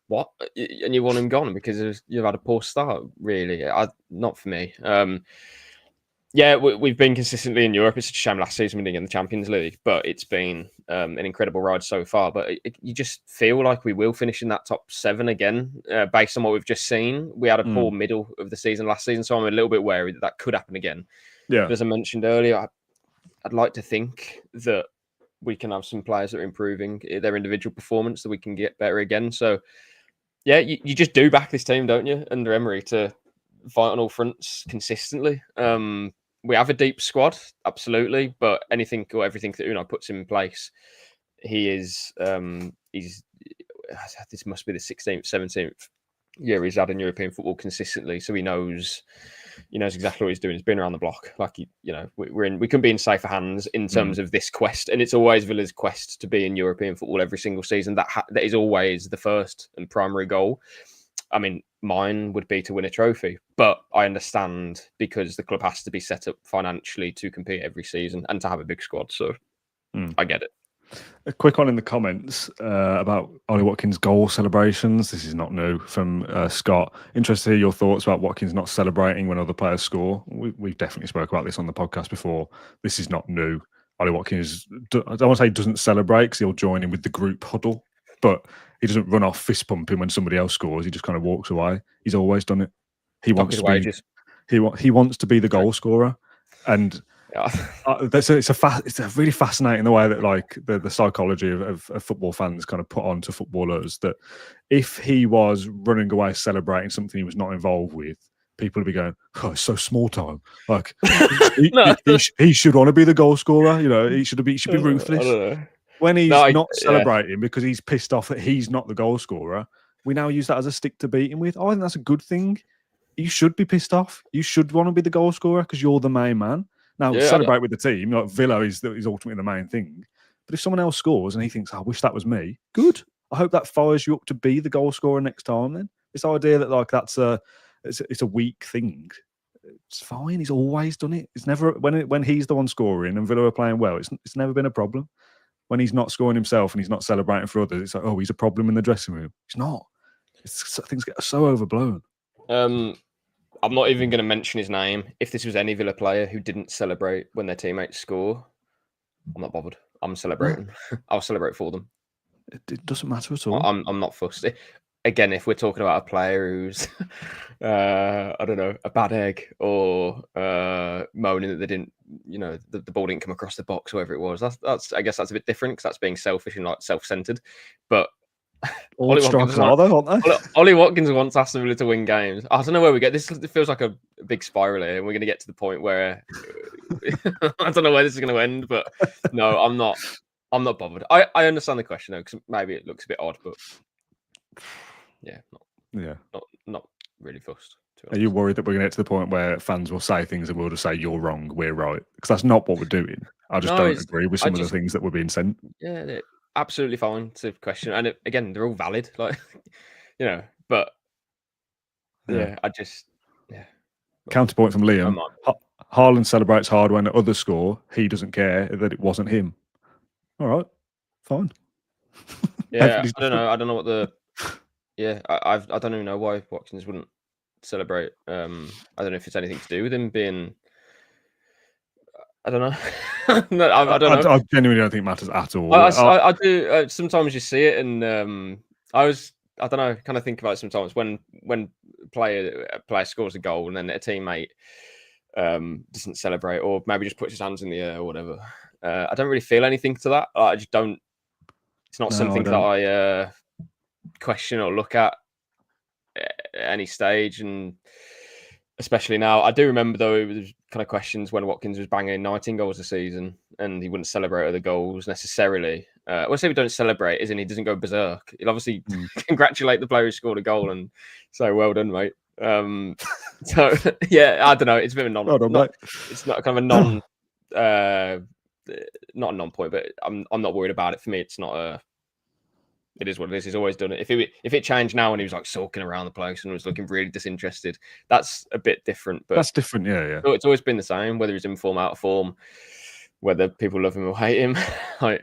What? And you want him gone because you've had a poor start, really? Not for me. Yeah, we've been consistently in Europe. It's a shame last season we didn't get in the Champions League, but it's been an incredible ride so far. But you just feel like we will finish in that top 7 again, based on what we've just seen. We had a poor middle of the season last season, so I'm a little bit wary that could happen again. Yeah. But as I mentioned earlier, I'd like to think that we can have some players that are improving their individual performance, that we can get better again. So, yeah, you just do back this team, don't you, under Emery, to fight on all fronts consistently. We have a deep squad, absolutely, but anything or everything that Unai puts in place, he's this must be the 16th, 17th year he's had in European football consistently, so he knows exactly what he's doing. He's been around the block. Like, we can be in safer hands in terms of this quest, and it's always Villa's quest to be in European football every single season. That is always the first and primary goal. I mean, mine would be to win a trophy, but I understand because the club has to be set up financially to compete every season and to have a big squad. So I get it. A quick one in the comments about Ollie Watkins' goal celebrations. This is not new, from Scott. Interested to hear your thoughts about Watkins not celebrating when other players score. We've definitely spoke about this on the podcast before. This is not new. Ollie Watkins, I don't want to say doesn't celebrate, because he'll join in with the group huddle, but he doesn't run off fist pumping when somebody else scores. He just kind of walks away. He's always done it. He wants to be the goal scorer, and It's a really fascinating the way that like the psychology of football fans kind of put onto footballers that if he was running away celebrating something he was not involved with, people would be going, "Oh, it's so small time." Like he should want to be the goal scorer. You know, he should be ruthless. I don't know. When he's not celebrating because he's pissed off that he's not the goal scorer, we now use that as a stick to beat him with. I think that's a good thing. You should be pissed off. You should want to be the goal scorer because you're the main man. Now, celebrate with the team. Like Villa is ultimately the main thing. But if someone else scores and he thinks, I wish that was me, good. I hope that fires you up to be the goal scorer next time then. This idea that like it's a weak thing. It's fine. He's always done it. It's never when he's the one scoring and Villa are playing well, it's never been a problem. When he's not scoring himself and he's not celebrating for others, it's like, oh, he's a problem in the dressing room. He's not. Things get so overblown. I'm not even going to mention his name. If this was any Villa player who didn't celebrate when their teammates score, I'm not bothered. I'm celebrating. I'll celebrate for them. It doesn't matter at all. I'm not fussed. Again, if we're talking about a player who's, I don't know, a bad egg or moaning that they didn't, you know, the ball didn't come across the box, whatever it was, that's I guess that's a bit different because that's being selfish and like self-centered. But all strikers are though, aren't they? Ollie Watkins wants Aston Villa to win games. I don't know where we get this. It feels like a big spiral here, and we're going to get to the point where I don't know where this is going to end. But no, I'm not bothered. I understand the question though, because maybe it looks a bit odd, but not really fussed. Are you worried that we're going to get to the point where fans will say things and we'll just say you're wrong, we're right? Because that's not what we're doing. I just don't agree with some of the things that were being sent. Yeah. Absolutely fine to question, and again, they're all valid, like you know. But Counterpoint from Liam: Haaland celebrates hard when others score. He doesn't care that it wasn't him. All right, fine. Yeah, I don't know what the. Yeah, I don't even know why Watkins wouldn't celebrate. I don't know if it's anything to do with him being. I don't know. No, I don't know. I genuinely don't think it matters at all. I do. Sometimes you see it, and I don't know. Kind of think about it sometimes when a player scores a goal and then a teammate doesn't celebrate or maybe just puts his hands in the air or whatever. I don't really feel anything to that. I just don't. It's not something that I question or look at any stage, and especially now. I do remember though, it was kind of questions when Watkins was banging 19 goals a season and he wouldn't celebrate other goals necessarily. When I say we don't celebrate, isn't he doesn't go berserk. He'll obviously congratulate the player who scored a goal and say, well done, mate. So yeah, I don't know. It's a bit of a it's not kind of a not a non-point, but I'm not worried about it. For me, it's not a. It is what it is. He's always done it. If it changed now and he was like sulking around the place and was looking really disinterested, that's a bit different. But that's different, yeah. It's always been the same, whether he's in form, out of form, whether people love him or hate him. I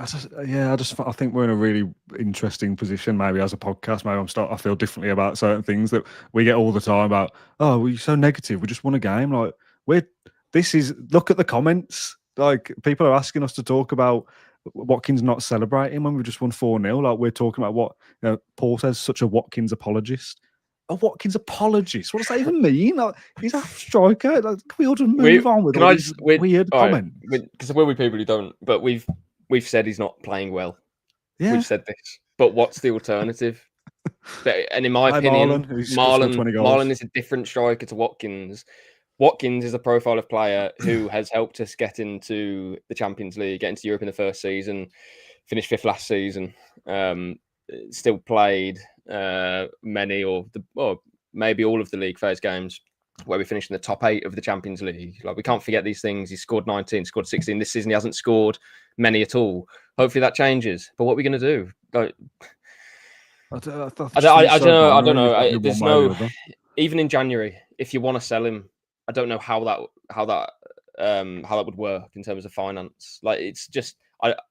think we're in a really interesting position. Maybe as a podcast, I feel differently about certain things that we get all the time about. Oh, we're so negative. We just won a game. Like look at the comments. Like people are asking us to talk about Watkins not celebrating when we just won 4-0. Like we're talking about what Paul says, such a Watkins apologist. A Watkins apologist? What does that even mean? Like, he's a striker. Like, can we all just move on with all these weird comments? Because we'll be people who don't, but we've said he's not playing well. Yeah. We've said this. But what's the alternative? And in my opinion, Marlon is a different striker to Watkins. Watkins is a profile of player who has helped us get into the Champions League, get into Europe in the first season, finished 5th last season, still played many or maybe all of the league phase games where we finished in the top 8 of the Champions League. Like, we can't forget these things. He scored 19, scored 16 this season. He hasn't scored many at all. Hopefully that changes. But what are we going to do? Like, I don't know. There's no. Even in January, if you want to sell him, I don't know how that would work in terms of finance. Like, it's just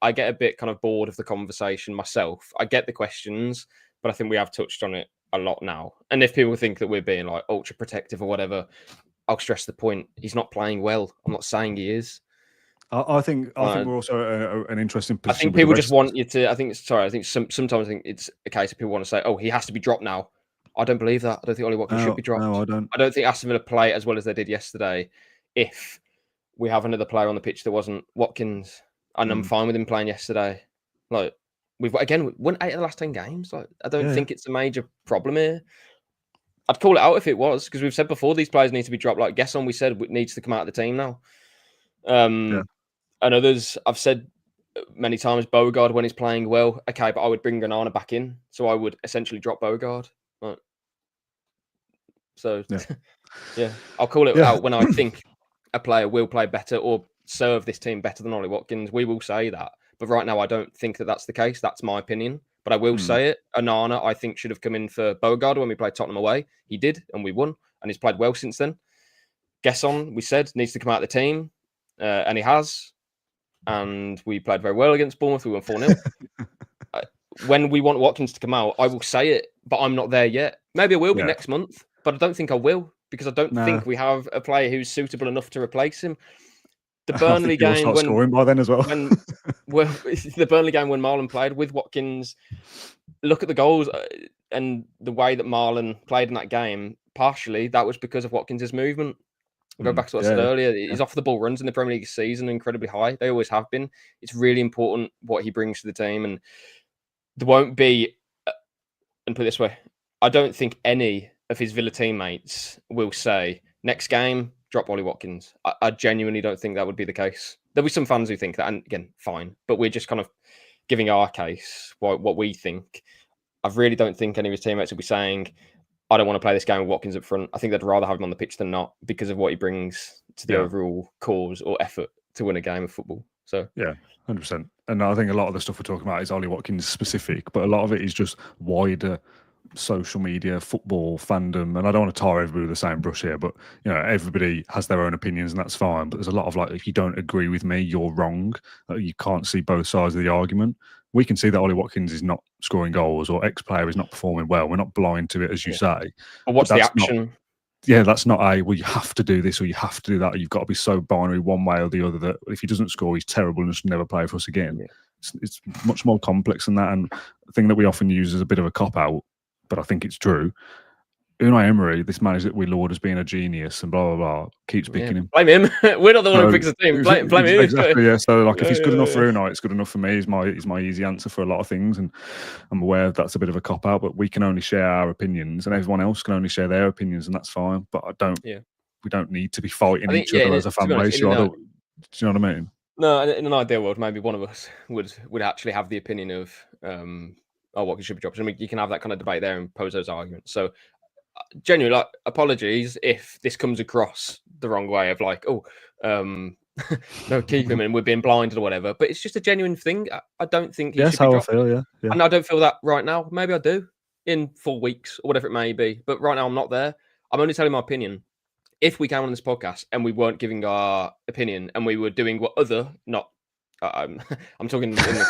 I get a bit kind of bored of the conversation myself. I get the questions, but I think we have touched on it a lot now. And if people think that we're being like ultra protective or whatever, I'll stress the point. He's not playing well. I'm not saying he is. I think we're also an interesting position. I think people just want you to. I think sometimes I think it's a case of people want to say, "Oh, he has to be dropped now." I don't believe that. I don't think Ollie Watkins should be dropped. No, I don't. I don't think Aston Villa play as well as they did yesterday if we have another player on the pitch that wasn't Watkins, and I'm fine with him playing yesterday. Like, we've won 8 of the last 10 games. Like, I don't think it's a major problem here. I'd call it out if it was, because we've said before these players need to be dropped. Like Gesson, we said needs to come out of the team now. And others, I've said many times, Beauregard when he's playing well, okay, but I would bring Granada back in, so I would essentially drop Beauregard. Right. So I'll call it out when I think a player will play better or serve this team better than Ollie Watkins. We will say that, but right now I don't think that that's the case. That's my opinion. But I will say it. Onana, I think, should have come in for Beauregard when we played Tottenham away. He did, and we won, and he's played well since then. Gesson, we said, needs to come out of the team, and he has. And we played very well against Bournemouth. We won 4-0. When we want Watkins to come out, I will say it, but I'm not there yet. Maybe I will be next month, but I don't think I will, because I don't think we have a player who's suitable enough to replace him. The Burnley game when scoring by then as well. The Burnley game when Marlon played with Watkins, look at the goals and the way that Marlon played in that game. Partially, that was because of Watkins' movement. Go back to what I said earlier. His off the ball runs in the Premier League season are incredibly high. They always have been. It's really important what he brings to the team, and there won't be. And put it this way, I don't think any of his Villa teammates will say next game, drop Ollie Watkins. I genuinely don't think that would be the case. There'll be some fans who think that, and again, fine. But we're just kind of giving our case, what we think. I really don't think any of his teammates will be saying, I don't want to play this game with Watkins up front. I think they'd rather have him on the pitch than not, because of what he brings to the overall cause or effort to win a game of football. So 100%. And I think a lot of the stuff we're talking about is Ollie Watkins specific, but a lot of it is just wider social media, football fandom, and I don't want to tar everybody with the same brush here, but everybody has their own opinions, and that's fine. But there's a lot of if you don't agree with me, you're wrong. You can't see both sides of the argument. We can see that Ollie Watkins is not scoring goals, or X player is not performing well. We're not blind to it, as you say. But what's the action? That's not well, you have to do this or you have to do that. Or you've got to be so binary one way or the other that if he doesn't score, he's terrible and should never play for us again. It's much more complex than that. And the thing that we often use as a bit of a cop-out, but I think it's true. Unai Emery, this manager that we laud as being a genius and blah, blah, blah, keeps picking him. Blame him. We're not the one who picks the team. Blame him. Exactly, yeah. So, if it's good enough for Unai, it's good enough for me, is my easy answer for a lot of things. And I'm aware that's a bit of a cop-out, but we can only share our opinions and everyone else can only share their opinions, and that's fine. But we don't need to be fighting each other as a fan base. Do you know what I mean? No, in an ideal world, maybe one of us would actually have the opinion of Watkins should be dropped. I mean, you can have that kind of debate there and pose those arguments. So, genuinely, apologies if this comes across the wrong way of no, keep him and we're being blinded or whatever. But it's just a genuine thing. I don't think he should be dropped. I feel, yeah. And I don't feel that right now. Maybe I do in 4 weeks or whatever it may be. But right now, I'm not there. I'm only telling my opinion. If we came on this podcast and we weren't giving our opinion and we were doing what other, I'm talking in the kind of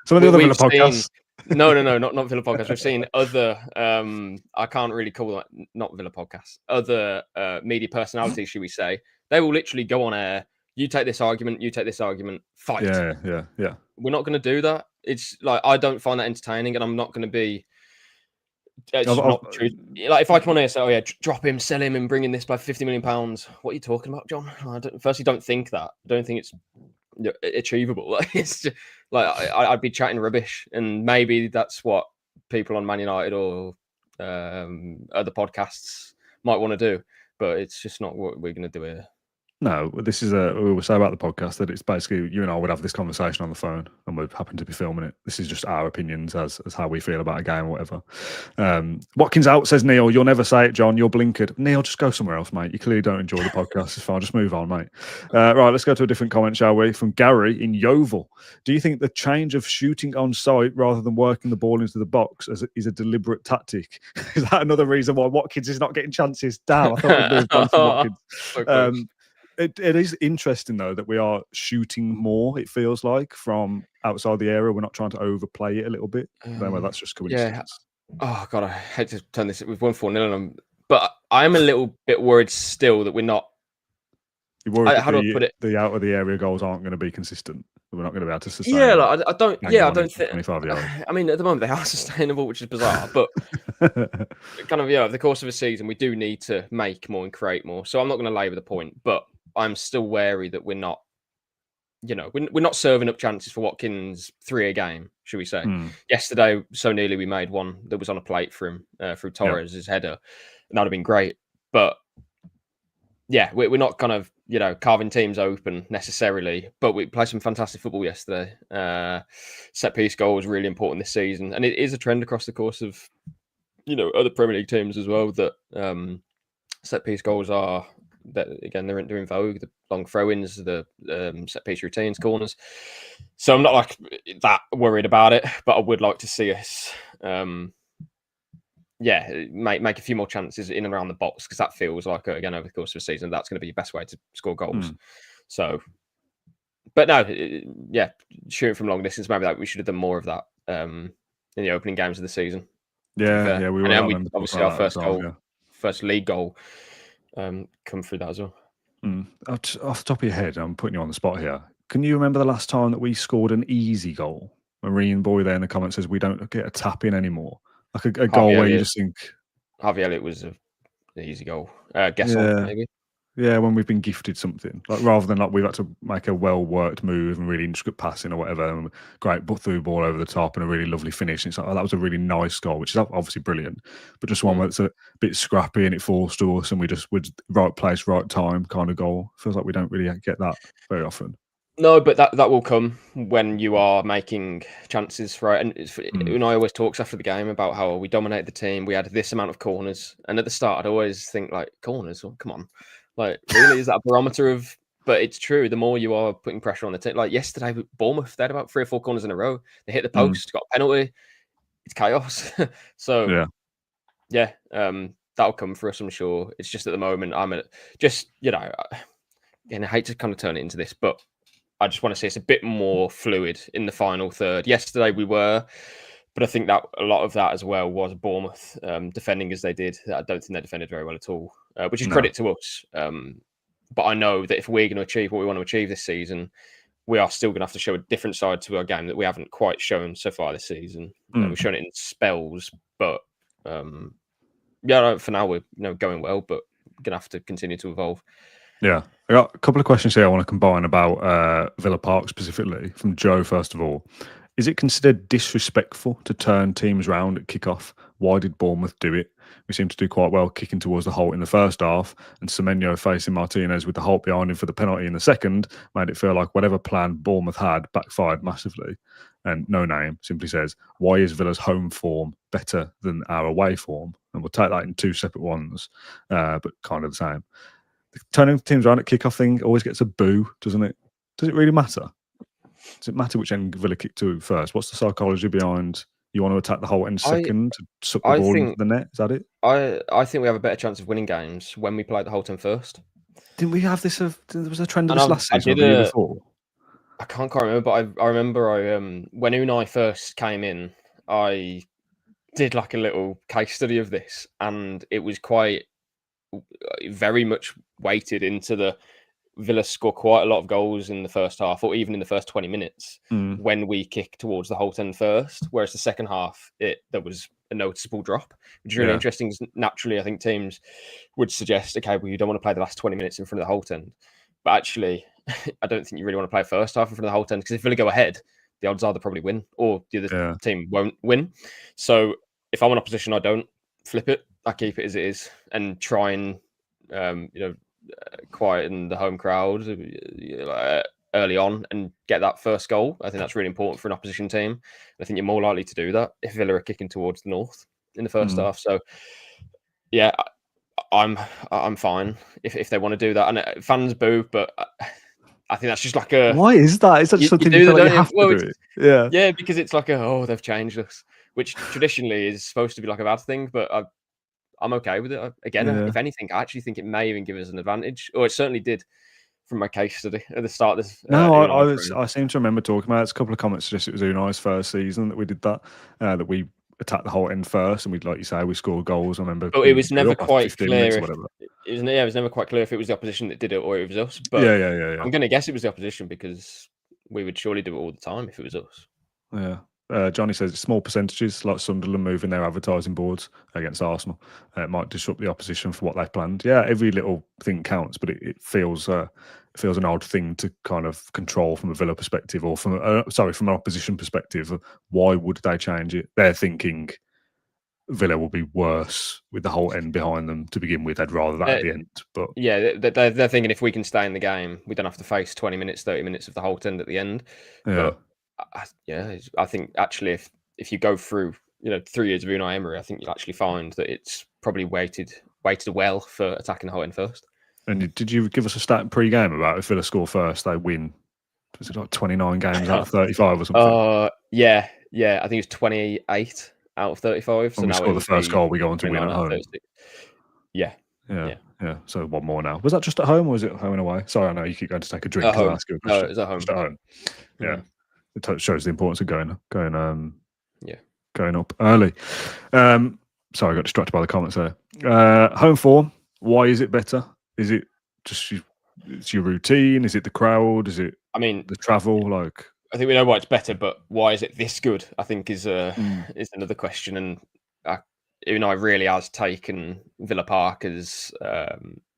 some of the other Villa podcasts. No, not Villa podcasts. We've seen other, I can't really call that not Villa podcasts, other media personalities, should we say. They will literally go on air. You take this argument, fight. Yeah. We're not going to do that. It's I don't find that entertaining, and I'm not going to be. It's not true. If I come on here and say, drop him, sell him, and bring in this by £50 million, what are you talking about, John? Firstly, don't think that. I don't think it's achievable. It's just, I'd be chatting rubbish, and maybe that's what people on Man United or other podcasts might want to do, but it's just not what we're going to do here. No, this is we will say about the podcast that it's basically you and I would have this conversation on the phone and we'd happen to be filming it. This is just our opinions as how we feel about a game or whatever. Watkins out, says Neil. You'll never say it, John. You're blinkered. Neil, just go somewhere else, mate. You clearly don't enjoy the podcast. It's fine. Just move on, mate. Right, let's go to a different comment, shall we? From Gary in Yeovil. Do you think the change of shooting on site rather than working the ball into the box is a deliberate tactic? Is that another reason why Watkins is not getting chances? Damn, I thought we'd moved on from Watkins. It is interesting, though, that we are shooting more, it feels like, from outside the area. We're not trying to overplay it a little bit. Well, that's just coincidence. Yeah. Oh, God, I hate to turn this. We've won 4-0, but I'm a little bit worried still that we're not. You're worried the out of the area goals aren't going to be consistent. We're not going to be able to sustain. Yeah, I don't think. 25 yards. I mean, at the moment they are sustainable, which is bizarre. But kind of, over the course of a season, we do need to make more and create more. So I'm not going to labour the point, but I'm still wary that we're not, we're not serving up chances for Watkins 3 a game, should we say? Yesterday, so nearly we made one that was on a plate for him through Torres' header, and that'd have been great. But yeah, we're not kind of carving teams open necessarily, but we played some fantastic football yesterday. Set piece goal was really important this season, and it is a trend across the course of other Premier League teams as well that set piece goals are. That again, they're in vogue. The long throw-ins, the set piece routines, corners. So I'm not like that worried about it, but I would like to see us, make a few more chances in and around the box, because that feels like again over the course of a season that's going to be your best way to score goals. So, but no, shooting from long distance, maybe we should have done more of that in the opening games of the season. Yeah, we were. And then obviously our first goal, first league goal. Come through that as well. Off the top of your head, I'm putting you on the spot here. Can you remember the last time that we scored an easy goal? Marine Boy there in the comments says we don't get a tap in anymore. Like a goal where you just think. Harvey Elliott was an easy goal. Guessel, maybe. Yeah, when we've been gifted something, like rather than like we've had to make a well-worked move and really intricate passing or whatever, and great through ball over the top and a really lovely finish. And it's like, that was a really nice goal, which is obviously brilliant, but just one where it's a bit scrappy and it falls to us, and we just would right place, right time kind of goal. Feels like we don't really get that very often. No, but that will come when you are making chances, right? And Unai always talks after the game about how we dominated the team. We had this amount of corners, and at the start, I'd always think like corners. Well, come on. Like, really, is that a barometer of? But it's true. The more you are putting pressure on the team, like yesterday with Bournemouth, they had about 3 or 4 corners in a row. They hit the post, got a penalty. It's chaos. So that'll come for us, I'm sure. It's just at the moment, I'm and I hate to kind of turn it into this, but I just want to see it's a bit more fluid in the final third. Yesterday we were, but I think that a lot of that as well was Bournemouth defending as they did. I don't think they defended very well at all, which is credit to us. But I know that if we're going to achieve what we want to achieve this season, we are still going to have to show a different side to our game that we haven't quite shown so far this season. We've shown it in spells, but for now we're going well, but we're going to have to continue to evolve. Yeah, I got a couple of questions here I want to combine about Villa Park specifically. From Joe, first of all. Is it considered disrespectful to turn teams round at kickoff? Why did Bournemouth do it? We seem to do quite well kicking towards the Holt in the first half, and Semenyo facing Martinez with the Holt behind him for the penalty in the second made it feel like whatever plan Bournemouth had backfired massively. And No Name simply says, why is Villa's home form better than our away form? And we'll take that in 2 separate ones, but kind of the same. The turning teams around at kickoff thing always gets a boo, doesn't it? Does it really matter? Does it matter which end Villa kick to first? What's the psychology behind you want to attack the whole end second to suck the ball into the net? Is that it? I think we have a better chance of winning games when we play the whole end first. Didn't we have this? There was a trend of this last season or the year before. I can't quite remember, but I remember when Unai first came in, I did like a little case study of this, and it was quite very much weighted into the Villa score quite a lot of goals in the first half, or even in the first 20 minutes when we kick towards the Holt end first. Whereas the second half, there was a noticeable drop, which is really interesting. Naturally, I think teams would suggest, okay, well, you don't want to play the last 20 minutes in front of the Holt end. But actually, I don't think you really want to play first half in front of the Holt end, because if Villa go ahead, the odds are they'll probably win, or the other team won't win. So if I'm in opposition, I don't flip it. I keep it as it is and try and quieten the home crowd early on and get that first goal. I think that's really important for an opposition team. I think you're more likely to do that if Villa are kicking towards the north in the first half. So yeah, I'm fine if they want to do that. And fans boo, but I think that's just like a. Why is that? Is that just something you feel like you have to do? Yeah, because it's like they've changed us, which traditionally is supposed to be like a bad thing, but I'm okay with it. Again, if anything, I actually think it may even give us an advantage, or it certainly did from my case study at the start of this. I seem to remember talking about it. A couple of comments suggest it was Unai's first season that we did that, that we attacked the whole end first, and we'd, like you say, we scored goals. I remember, but it was never quite clear. It was never quite clear if it was the opposition that did it or it was us. But I'm going to guess it was the opposition, because we would surely do it all the time if it was us. Yeah. Johnny says it's small percentages, like Sunderland moving their advertising boards against Arsenal. It might disrupt the opposition for what they've planned. Yeah, every little thing counts, but it feels an odd thing to kind of control from a Villa perspective, or from an opposition perspective. Why would they change it? They're thinking Villa will be worse with the whole end behind them to begin with. I'd rather that at the end. But yeah, they're thinking if we can stay in the game, we don't have to face 20 minutes, 30 minutes of the whole end at the end. Yeah. But I think actually if you go through 3 years of Unai Emery, I think you'll actually find that it's probably weighted well for attacking the whole end first. And did you give us a stat pre-game about if Villa score first, they win? Was it like 29 games out of 35 or something? Yeah. I think it's 28 out of 35. So when we now score the first goal, we go on to win at home. 36. Yeah. So one more now. Was that just at home or was it home and away? Sorry, I know you keep going to take a drink. At home. Ask you a question. No, it's at home. Just at home. Yeah. It shows the importance of going up early. Sorry, I got distracted by the comments there. Home form, why is it better? Is it just it's your routine? Is it the crowd? Is it the travel? Like, I think we know why it's better, but why is it this good? I think is another question. And Unai really has taken Villa Park as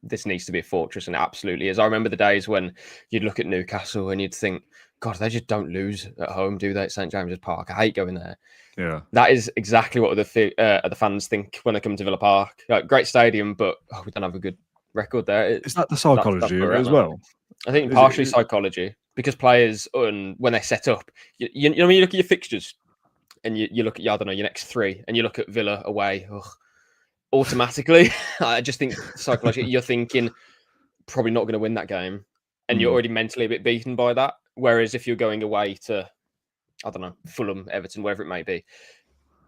this needs to be a fortress, and it absolutely is. I remember the days when you'd look at Newcastle and you'd think, God, they just don't lose at home, do they, at St James's Park? I hate going there. Yeah, that is exactly what the fans think when they come to Villa Park. Like, great stadium, but we don't have a good record there. Is that the psychology as well? I think partially psychology, because players, when they set up, you know, when you look at your fixtures and you look at, I don't know, your next 3, and you look at Villa away, automatically, I just think psychologically, you're thinking probably not going to win that game, and you're already mentally a bit beaten by that. Whereas if you're going away to, I don't know, Fulham, Everton, wherever it may be,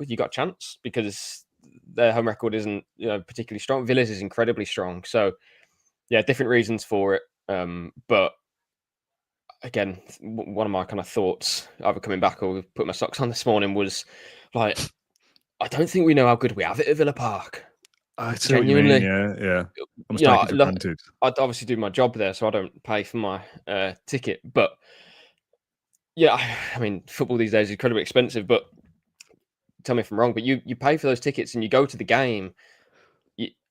you got a chance because their home record isn't particularly strong. Villa's is incredibly strong. So, yeah, different reasons for it. But again, one of my kind of thoughts, either coming back or put my socks on this morning, was like, I don't think we know how good we have it at Villa Park. I genuinely, yeah. I'd obviously do my job there, so I don't pay for my ticket. But yeah, I mean, football these days is incredibly expensive. But tell me if I'm wrong, but you pay for those tickets and you go to the game,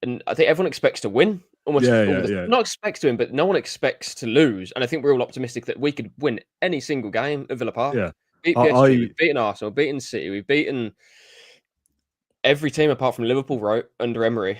and I think everyone expects to win. Not expects to win, but no one expects to lose. And I think we're all optimistic that we could win any single game at Villa Park. Yeah, beat PSG, we've beaten Arsenal, beaten City, we've beaten every team apart from Liverpool, right, under Emery.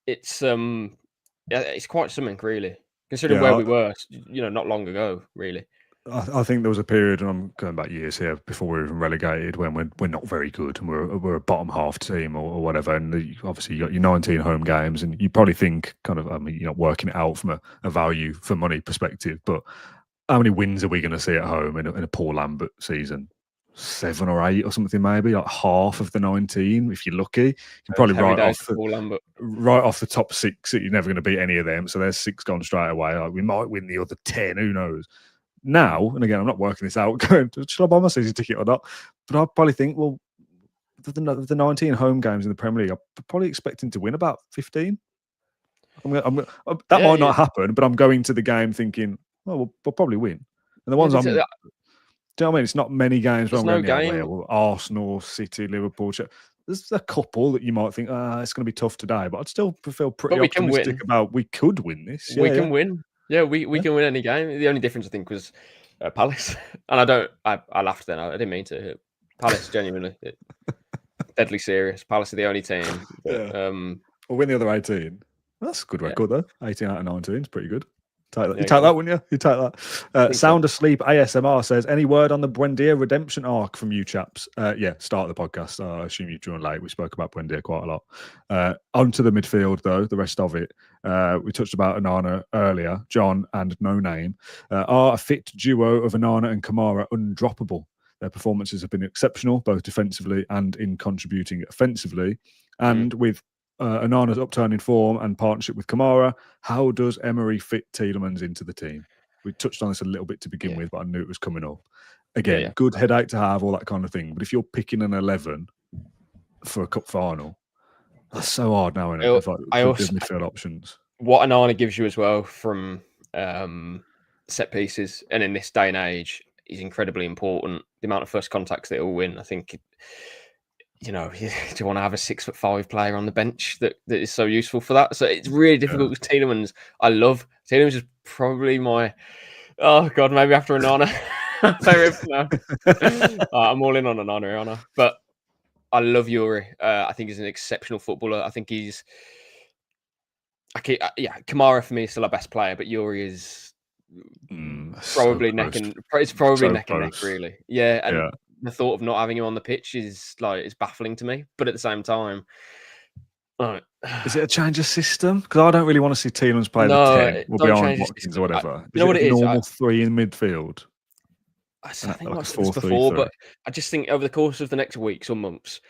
It's quite something, really, considering where we were, not long ago, really. I think there was a period, and I'm going back years here, before we were even relegated, when we're not very good and we're a bottom half team or whatever. And obviously you got your 19 home games, and you probably think kind of, you're not working it out from a value for money perspective, but how many wins are we going to see at home in a Paul Lambert season? 7 or 8 or something, maybe like half of the 19 if you're lucky. You can probably write off the top 6 that you're never going to beat any of them. So there's 6 gone straight away. Like, we might win the other 10, who knows? Now, and again, I'm not working this out, going, should I buy my season ticket or not? But I'd probably think, well, the 19 home games in the Premier League, I'm probably expecting to win about 15. That might not happen, but I'm going to the game thinking, well, we'll probably win. And the ones do you know what I mean? It's not many games where I'm going, Arsenal, City, Liverpool. There's a couple that you might think, it's going to be tough today, but I'd still feel pretty optimistic about we could win this. We can win. Yeah, we can win any game. The only difference, I think, was Palace. And I laughed then. I didn't mean to. Palace, genuinely. Deadly serious. Palace are the only team. We'll win the other 18. That's a good record, though. 18 out of 19 is pretty good. You take that, wouldn't you? You take that. Sound Asleep ASMR says, any word on the Buendia redemption arc from you chaps? Start of the podcast. I assume you joined late. We spoke about Buendia quite a lot. Onto the midfield, though, the rest of it. We touched about Onana earlier. John and No Name are a fit duo of Onana and Kamara undroppable. Their performances have been exceptional, both defensively and in contributing offensively. And with Onana's upturning form and partnership with Kamara, how does Emery fit Tielemans into the team? We touched on this a little bit to begin with, but I knew it was coming up. Again, good headache to have, all that kind of thing. But if you're picking an 11 for a cup final, that's so hard now, isn't it? There's midfield options. What Onana gives you as well from set pieces, and in this day and age, is incredibly important. The amount of first contacts that he'll win, I think. Do you want to have a 6'5" player on the bench that is so useful for that? So it's really difficult with Tielemans. I love Tielemans is probably my maybe after Onana. I'm all in on Onana, but I love Yuri. I think he's an exceptional footballer. I think he's Kamara for me is still our best player, but Yuri is probably neck and neck, really. Yeah, and the thought of not having him on the pitch is baffling to me. But at the same time, is it a change of system? Because I don't really want to see Tielemans play the 10 or behind Watkins or whatever. You know what it is? Normal 3 in midfield. I think like it was before, but I just think over the course of the next weeks or months,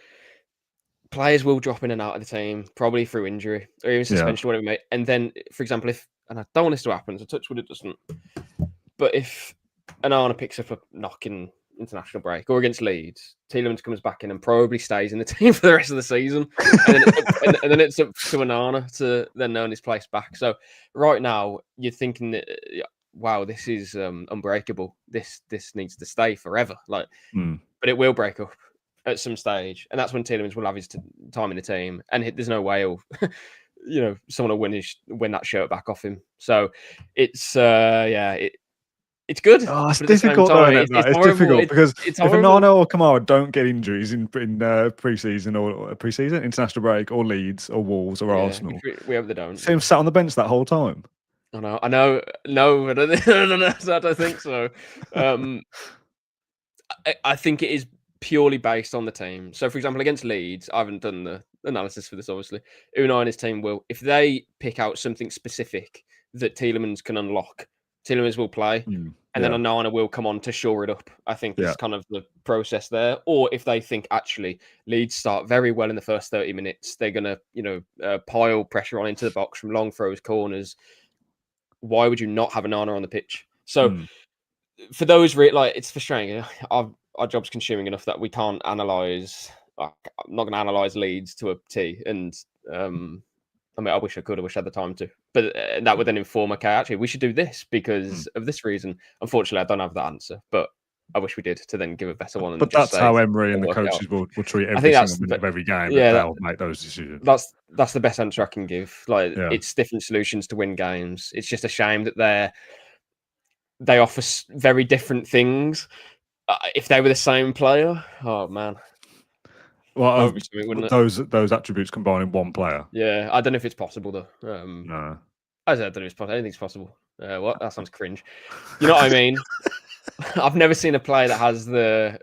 players will drop in and out of the team, probably through injury or even suspension, whatever, mate. And then, for example, and I don't want this to happen, so touch wood it doesn't. But if Onana picks up a knock in international break or against Leeds, Tielemans comes back in and probably stays in the team for the rest of the season, and then it's up to Onana to then earn his place back. So right now, you're thinking that, wow, this is unbreakable. This needs to stay forever. But it will break up at some stage, and that's when Tielemans will have his time in the team, and there's no way someone will win that shirt back off him. So it's it's good. Oh, it's difficult though. It's difficult because if Onana or Kamara don't get injuries in pre-season or international break or Leeds or Wolves or Arsenal, we hope they don't. See him sat on the bench that whole time. I know. No, I don't think so. I think it is purely based on the team. So, for example, against Leeds, I haven't done the analysis for this, obviously. Unai and his team will. If they pick out something specific that Tielemans can unlock, Tielemans will play, and then Onana will come on to shore it up. I think it's kind of the process there. Or if they think, actually, Leeds start very well in the first 30 minutes, they're going to, pile pressure on into the box from long throws, corners. Why would you not have Onana on the pitch? So for those, it's frustrating. Our job's consuming enough that we can't analyse. I'm not going to analyse Leeds to a T. And I wish I could. I wish I had the time to. But that would then inform, okay, actually, we should do this because of this reason. Unfortunately, I don't have that answer, but I wish we did to then give a better one. But that's how Emery and the coaches will treat every single minute of every game. Yeah, they'll make those decisions. That's the best answer I can give. It's different solutions to win games. It's just a shame that they offer very different things. If they were the same player, oh man. Well, those attributes combined in one player. Yeah, I don't know if it's possible though. No, I don't know if it's possible. Anything's possible. What? That sounds cringe. You know what I mean? I've never seen a player that has the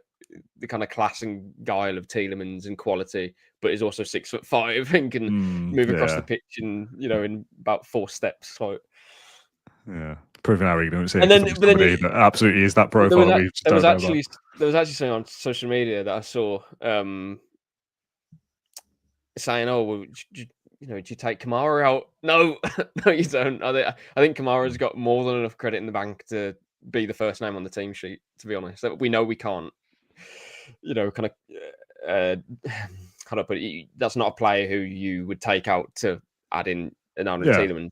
kind of class and guile of Tielemans and quality, but is also 6'5" and can move across the pitch in about 4 steps. So yeah, proving our ignorance here. And then, that absolutely is that profile. There was actually something on social media that I saw saying, "Oh, well, do you take Kamara out?" No, no, you don't. I think Kamara's got more than enough credit in the bank to be the first name on the team sheet. To be honest, we know we can't. Kind of put it, that's not a player who you would take out to add in Onana Tielemans.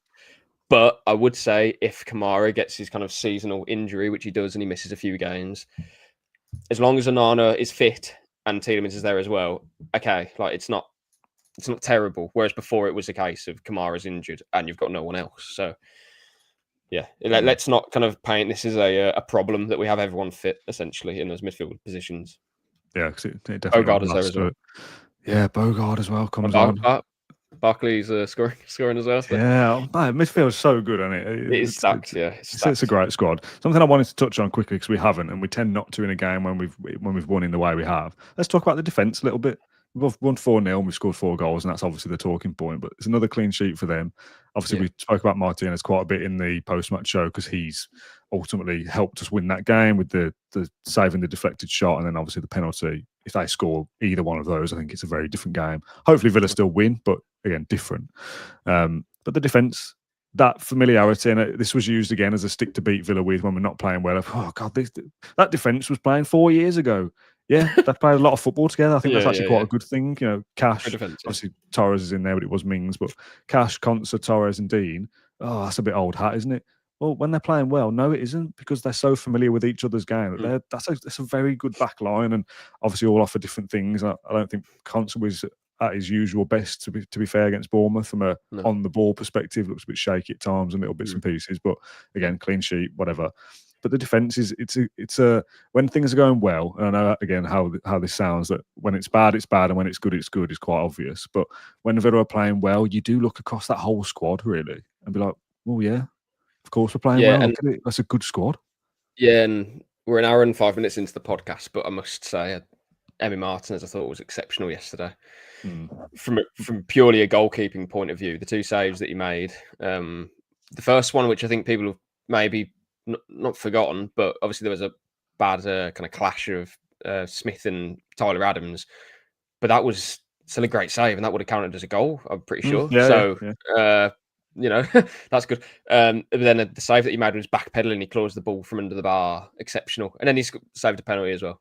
But I would say if Kamara gets his kind of seasonal injury, which he does, and he misses a few games, as long as Onana is fit and Tielemans is there as well, okay, it's not terrible. Whereas before it was a case of Kamara's injured and you've got no one else. So yeah, let's not kind of paint this as a problem that we have everyone fit essentially in those midfield positions. Yeah, because it definitely. Bogard is there as well. Yeah, Bogard as well comes on. Barkley's scoring as well. Yeah, midfield is so good, isn't it? It's stacked. It's a great squad. Something I wanted to touch on quickly because we haven't, and we tend not to in a game when we've won in the way we have. Let's talk about the defence a little bit. We've won 4-0 and we've scored 4 goals, and that's obviously the talking point. But it's another clean sheet for them. Obviously, we spoke about Martinez quite a bit in the post-match show because he's ultimately helped us win that game with the saving the deflected shot, and then obviously the penalty. If they score either one of those, I think it's a very different game. Hopefully, Villa still win, but again, different. But the defence, that familiarity, and this was used again as a stick to beat Villa with when we're not playing well. Oh God, that defence was playing 4 years ago. Yeah, they played a lot of football together. I think that's actually quite a good thing. Cash, obviously Torres is in there, but it was Mings. But Cash, Konsa, Torres, and Dean. Oh, that's a bit old hat, isn't it? Well, when they're playing well, no, it isn't, because they're so familiar with each other's game. That's a very good back line, and obviously all offer different things. I don't think Conte was at his usual best, to be fair, against Bournemouth from a on the ball perspective. Looks a bit shaky at times and little bits and pieces, but again, clean sheet, whatever. But the defense is it's a when things are going well, and I know again how this sounds, that when it's bad, and when it's good, it's quite obvious. But when Villa are playing well, you do look across that whole squad really and be like, well, yeah, of course we're playing well. And that's a good squad. Yeah, and we're an hour and 5 minutes into the podcast, but I must say, Emi Martinez, I thought was exceptional yesterday. From purely a goalkeeping point of view, the 2 saves that he made, the first one, which I think people have maybe not forgotten, but obviously there was a bad kind of clash of Smith and Tyler Adams, but that was still a great save, and that would have counted as a goal, I'm pretty sure. That's good. But then the save that he made was backpedaling. He closed the ball from under the bar, exceptional, and then he saved a penalty as well.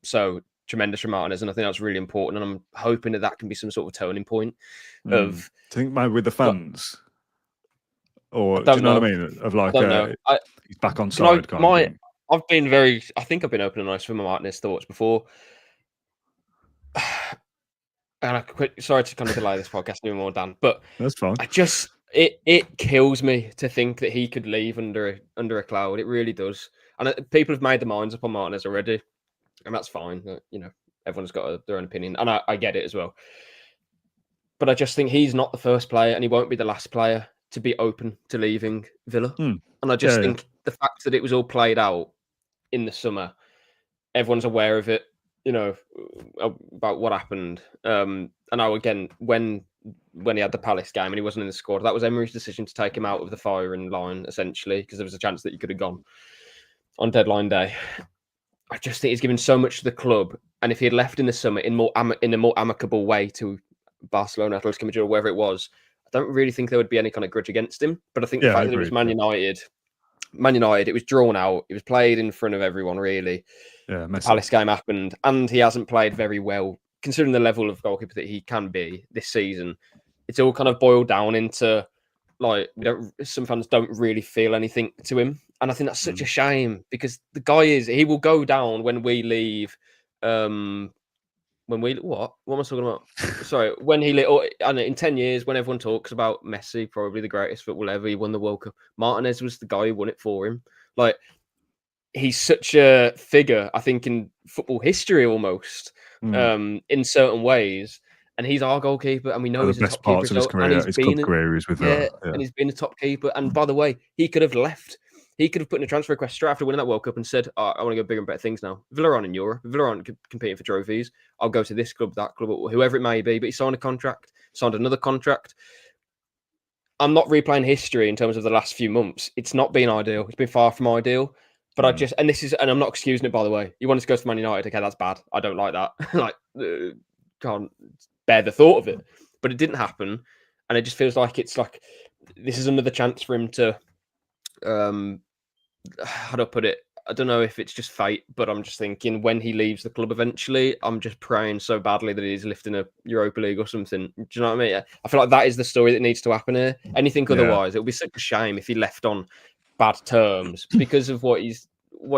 So tremendous from Martinez, and I think that's really important. And I'm hoping that can be some sort of turning point. Of I think maybe with the fans. Or do you know what I mean? Of like, he's back on side. I've been I think I've been open and honest with my Martinez thoughts before. And sorry to kind of delay this podcast even more, Dan, but that's fine. It kills me to think that he could leave under a cloud. It really does. And people have made their minds up on Martinez already, and that's fine. Everyone's got their own opinion, and I get it as well. But I just think he's not the first player, and he won't be the last player to be open to leaving Villa. And I just think the fact that it was all played out in the summer, everyone's aware of it, about what happened. And now again, when he had the Palace game and he wasn't in the squad, that was Emery's decision to take him out of the firing line, essentially, because there was a chance that he could have gone on deadline day. I just think he's given so much to the club, and if he had left in the summer in a more amicable way to Barcelona, Atletico Madrid, or wherever it was, I don't really think there would be any kind of grudge against him. But I think the fact that it was Man United, it was drawn out. It was played in front of everyone, really. Yeah, the Palace game happened, and he hasn't played very well, considering the level of goalkeeper that he can be this season. It's all kind of boiled down into, like, some fans don't really feel anything to him. And I think that's such a shame, because the guy he will go down when we leave. What am I talking about? Sorry, and in 10 years, when everyone talks about Messi, probably the greatest footballer ever, he won the World Cup. Martinez was the guy who won it for him. Like, he's such a figure, I think, in football history almost, in certain ways. And he's our goalkeeper, and we know he's the best parts of his career. His club career is with and he's been a top keeper. And by the way, he could have left. He could have put in a transfer request straight after winning that World Cup and said, I want to go bigger and better things now. Villa aren't in Europe. Villa aren't competing for trophies. I'll go to this club, that club, or whoever it may be. But he signed another contract. I'm not replaying history in terms of the last few months. It's not been ideal. It's been far from ideal. But and I'm not excusing it, by the way. You wanted to go to Man United. Okay, that's bad. I don't like that. Can't bear the thought of it. But it didn't happen. And it just feels like it's like, this is another chance for him to, how do I put it? I don't know if it's just fate, but I'm just thinking when he leaves the club eventually, I'm just praying so badly that he's lifting a Europa League or something. Do you know what I mean? I feel like that is the story that needs to happen here. Anything otherwise, it would be such a shame if he left on bad terms because of what he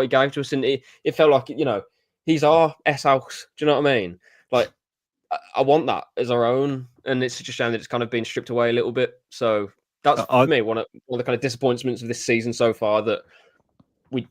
gave to us. And it felt like, he's our S-house. Do you know what I mean? Like, I want that as our own. And it's such a shame that it's kind of been stripped away a little bit. So that's, for me, one of the kind of disappointments of this season so far, that we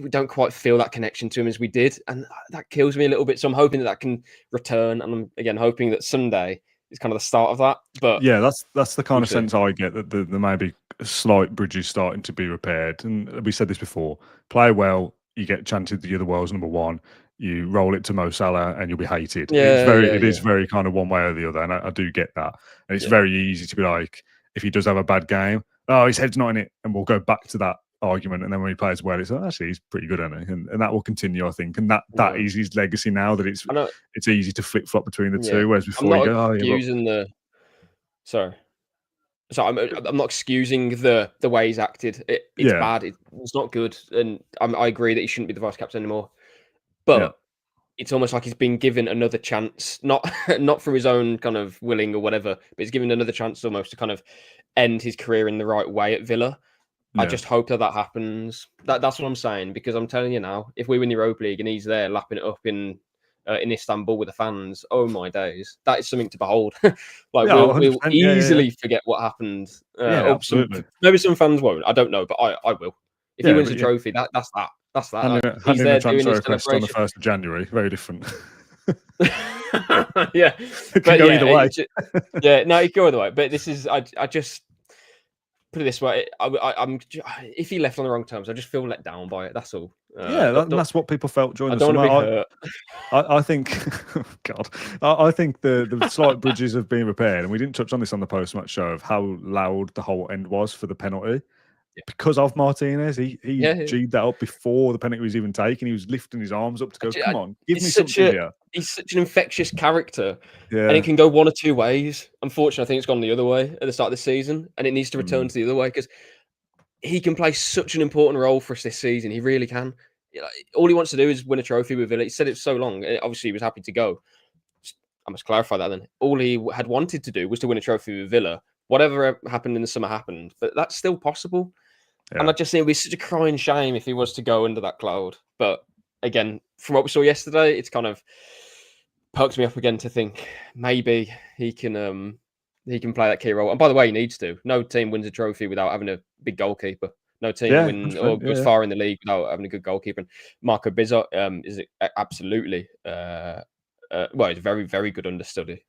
don't quite feel that connection to him as we did. And that kills me a little bit. So I'm hoping that can return. And I'm, again, hoping that Sunday is kind of the start of that. But yeah, that's the kind of sense I get, that there may be slight bridges starting to be repaired. And we said this before, play well, you get chanted that you're the world's number one. You roll it to Mo Salah and you'll be hated. It is very kind of one way or the other. And I do get that. And it's very easy to be like, if he does have a bad game, his head's not in it. And we'll go back to that argument. And then when he plays well, it's like, actually, he's pretty good, isn't he? And that will continue, I think. And that is his legacy now, that it's easy to flip-flop between the two. Whereas before you go, Sorry. So I'm not excusing the way he's acted. It's bad. It's not good. And I agree that he shouldn't be the vice captain anymore. But it's almost like he's been given another chance, not from his own kind of willing or whatever, but he's given another chance almost to kind of end his career in the right way at Villa. I just hope that happens. That's what I'm saying, because I'm telling you now, if we win the Europa League and he's there lapping it up in Istanbul with the fans, oh my days, that is something to behold. We'll easily forget what happened. Absolutely. Maybe some fans won't. I don't know, but I will. If he wins a trophy, that's that. That's that. He's there doing his celebration on the 1st of January. Very different. Yeah, it can go either way. Yeah, no, it can go either way. But this is, I just put it this way: I'm if he left on the wrong terms, I just feel let down by it. That's all. That's what people felt during the summer. I don't want to be hurt. I think, God, I think the slight bridges have been repaired, and we didn't touch on this on the post-match show of how loud the whole end was for the penalty. Because of Martinez, he G'd that up before the penalty was even taken. He was lifting his arms up to go, come on, give me something here. He's such an infectious character, and it can go one or two ways. Unfortunately, I think it's gone the other way at the start of the season, and it needs to return to the other way, because he can play such an important role for us this season. He really can. All he wants to do is win a trophy with Villa. He said it so long. Obviously, he was happy to go. I must clarify that then. All he had wanted to do was to win a trophy with Villa. Whatever happened in the summer happened, but that's still possible. Yeah. And I just think it would be such a crying shame if he was to go under that cloud. But again, from what we saw yesterday, it's kind of perks me up again to think maybe he can play that key role. And by the way, he needs to. No team wins a trophy without having a big goalkeeper. No team goes far in the league without having a good goalkeeper. And Marco Bizot is absolutely he's very, very good understudy.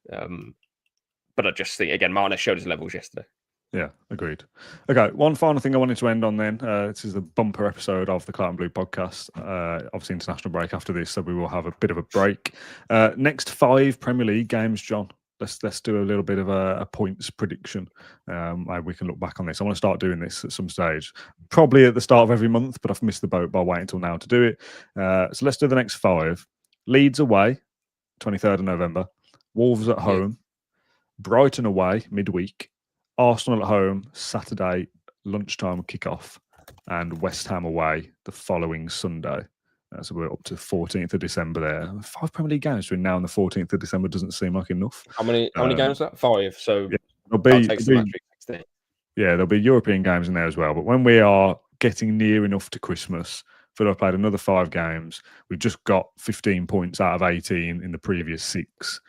But I just think, again, Martinez showed his levels yesterday. Yeah, agreed. Okay, one final thing I wanted to end on then. This is the bumper episode of the Claret and Blue podcast. Obviously, international break after this, so we will have a bit of a break. Next 5 Premier League games, John. Let's do a little bit of a points prediction. We can look back on this. I want to start doing this at some stage, probably at the start of every month, but I've missed the boat by waiting until now to do it. So let's do the next 5. Leeds away, 23rd of November. Wolves at home. Brighton away, midweek. Arsenal at home, Saturday, lunchtime kickoff, and West Ham away the following Sunday. So we're up to the 14th of December there. 5 Premier League games between now and the 14th of December doesn't seem like enough. How many games is that? 5. So there'll be European games in there as well. But when we are getting near enough to Christmas, Villa played another 5 games. We've just got 15 points out of 18 in the previous 6.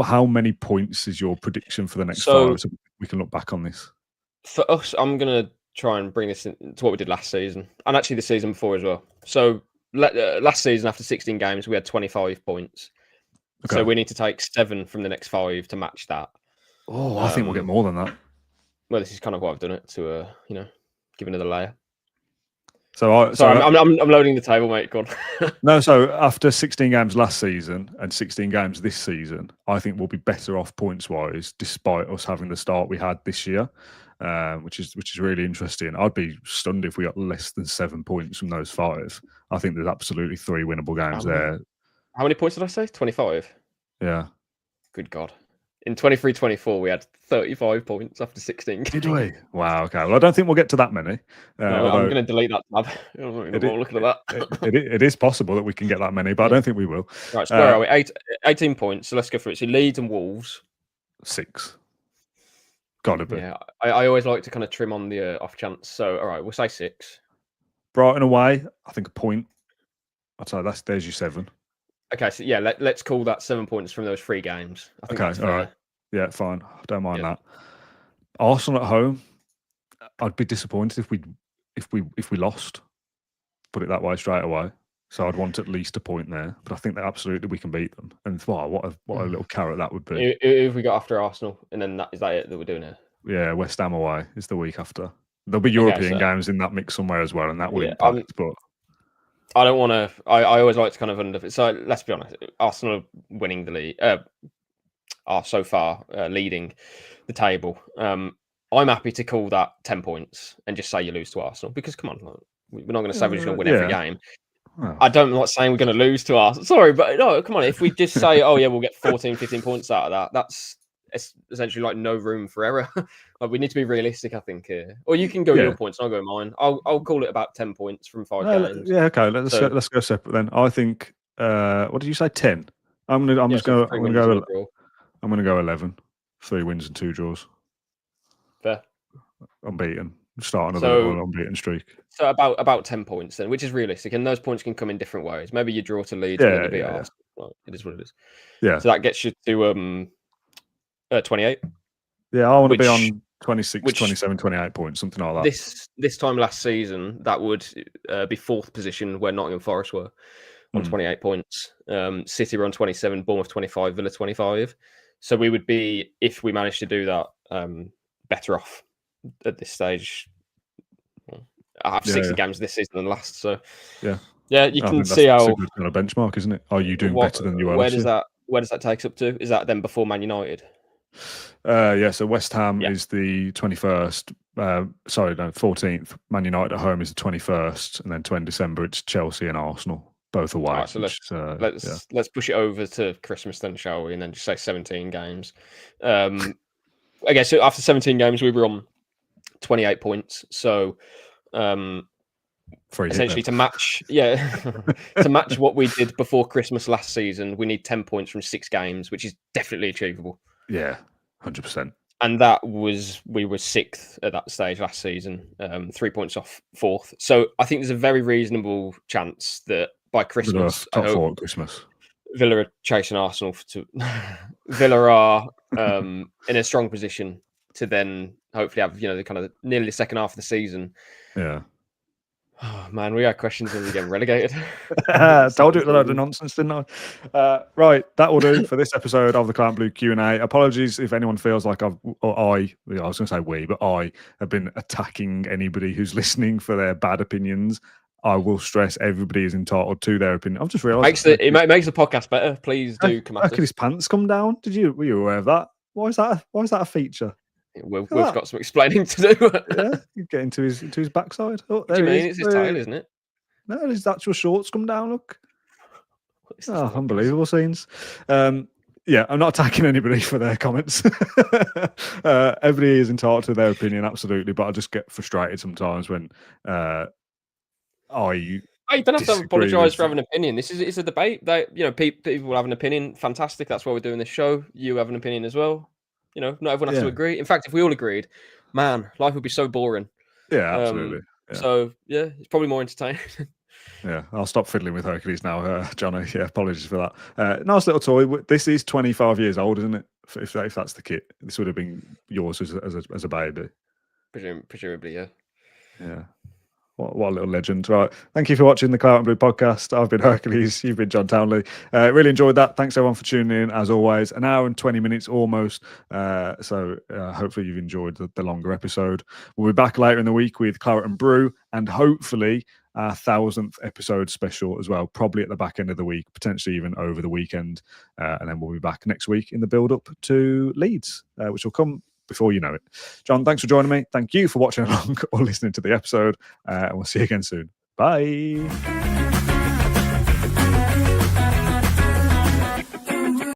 How many points is your prediction for the next 5 so we can look back on this? For us, I'm going to try and bring this to what we did last season, and actually the season before as well. So last season, after 16 games, we had 25 points. Okay. So we need to take 7 from the next 5 to match that. Oh, I think we'll get more than that. Well, this is kind of why I've done it, to give another layer. So I'm loading the table, mate. Go on. No, so after 16 games last season and 16 games this season, I think we'll be better off points wise, despite us having the start we had this year, which is really interesting. I'd be stunned if we got less than 7 points from those 5. I think there's absolutely 3 winnable games there. How many points did I say? 25. Yeah. Good God. In 23-24, we had 35 points after 16 games. Did we? Wow, okay. Well, I don't think we'll get to that many. No, I'm going to delete that tab. Looking at that. It is possible that we can get that many, but I don't think we will. Right, so where are we? 18 points, so let's go through it. So Leeds and Wolves. 6. Gotta be. Yeah, I always like to kind of trim on the off chance. So, all right, we'll say 6. Brighton away, I think a point. I'd say there's your 7. Okay, so yeah, let's call that 7 points from those 3 games. I think okay, all right. Yeah, fine. I don't mind that. Arsenal at home, I'd be disappointed if we lost. Put it that way straight away. So I'd want at least a point there. But I think that absolutely we can beat them. And wow, what a little carrot that would be. If we got after Arsenal, and then is that it that we're doing here? Yeah, West Ham away is the week after. There'll be European games in that mix somewhere as well, and that will impact. But I don't want to. I always like to kind of So let's be honest. Arsenal winning the league are so far leading the table. I'm happy to call that 10 points and just say you lose to Arsenal, because come on, we're not going to say we're just going to win every game. Oh. I'm not saying we're going to lose to Arsenal. Sorry, but no, come on. If we just say, oh yeah, we'll get 14, 15 points out of that, that's essentially like no room for error. Like, we need to be realistic, I think. Or you can go your points, and I'll go mine. I'll call it about 10 points from 5 games. Yeah, okay. Let's go separate then. I think. What did you say? 10. I'm gonna go 11. 3 wins and 2 draws. Fair. Unbeaten. start another little unbeaten streak. So about 10 points then, which is realistic, and those points can come in different ways. Maybe you draw to Leeds, and then you beat Arsenal. Well, it is what it is. Yeah. So that gets you to 28. Yeah, I want to be on 26, 27, 28 points, something like that. This time last season, that would be 4th position where Nottingham Forest were on 28 points. City were on 27, Bournemouth 25, Villa 25. So we would be, if we managed to do that, better off at this stage. I have 60 games this season than last, so yeah, you can see how a good kind of benchmark, isn't it? Are you doing better than you were? Where does that take us up to? Is that then before Man United? So West Ham is the 21st. 14th. Man United at home is the 21st, and then to end December it's Chelsea and Arsenal, both away. Right, so let's push it over to Christmas then, shall we? And then just say 17 games. I guess so after 17 games we were on 28 points. So essentially to match to match what we did before Christmas last season, we need 10 points from 6 games, which is definitely achievable. Yeah, 100%. And we were 6th at that stage last season, 3 points off 4th. So I think there's a very reasonable chance that by Christmas, top 4 at Christmas, Villa are chasing Arsenal Villa are in a strong position to then hopefully have the kind of nearly the second half of the season. Yeah. Oh man, we had questions when we get relegated. Told you it was a load of nonsense, didn't I? Right, that will do for this episode of the Claret and Blue Q&A. Apologies if anyone feels like I was going to say we, but I have been attacking anybody who's listening for their bad opinions. I will stress everybody is entitled to their opinion. I've just realised it makes the podcast better. Please do come at us. How can his pants come down? Were you aware of that? Why is that a feature? We've got some explaining to do. Yeah, get into his backside. Oh, what do you mean? It's his tail, isn't it? No, his actual shorts come down. Look. Unbelievable scenes. I'm not attacking anybody for their comments. Everybody is entitled to their opinion, absolutely. But I just get frustrated sometimes when you don't have to apologise for having an opinion. It's a debate. People will have an opinion. Fantastic. That's why we're doing this show. You have an opinion as well. Not everyone has to agree. In fact, if we all agreed, man, life would be so boring. Yeah, absolutely. So it's probably more entertaining. Yeah, I'll stop fiddling with Hercules now, Johnny. Yeah, apologies for that. Nice little toy. This is 25 years old, isn't it? If that's the kit, this would have been yours as a baby. Presumably, yeah. Yeah. What a little legend. Right. Thank you for watching the Claret and Blue podcast. I've been Hercules. You've been John Townley. Really enjoyed that. Thanks everyone for tuning in. As always, an hour and 20 minutes almost. So hopefully you've enjoyed the longer episode. We'll be back later in the week with Claret and Brew and hopefully our 1000th episode special as well, probably at the back end of the week, potentially even over the weekend. And then we'll be back next week in the build-up to Leeds, which will come before you know it. John, thanks for joining me. Thank you for watching along or listening to the episode. And we'll see you again soon. Bye.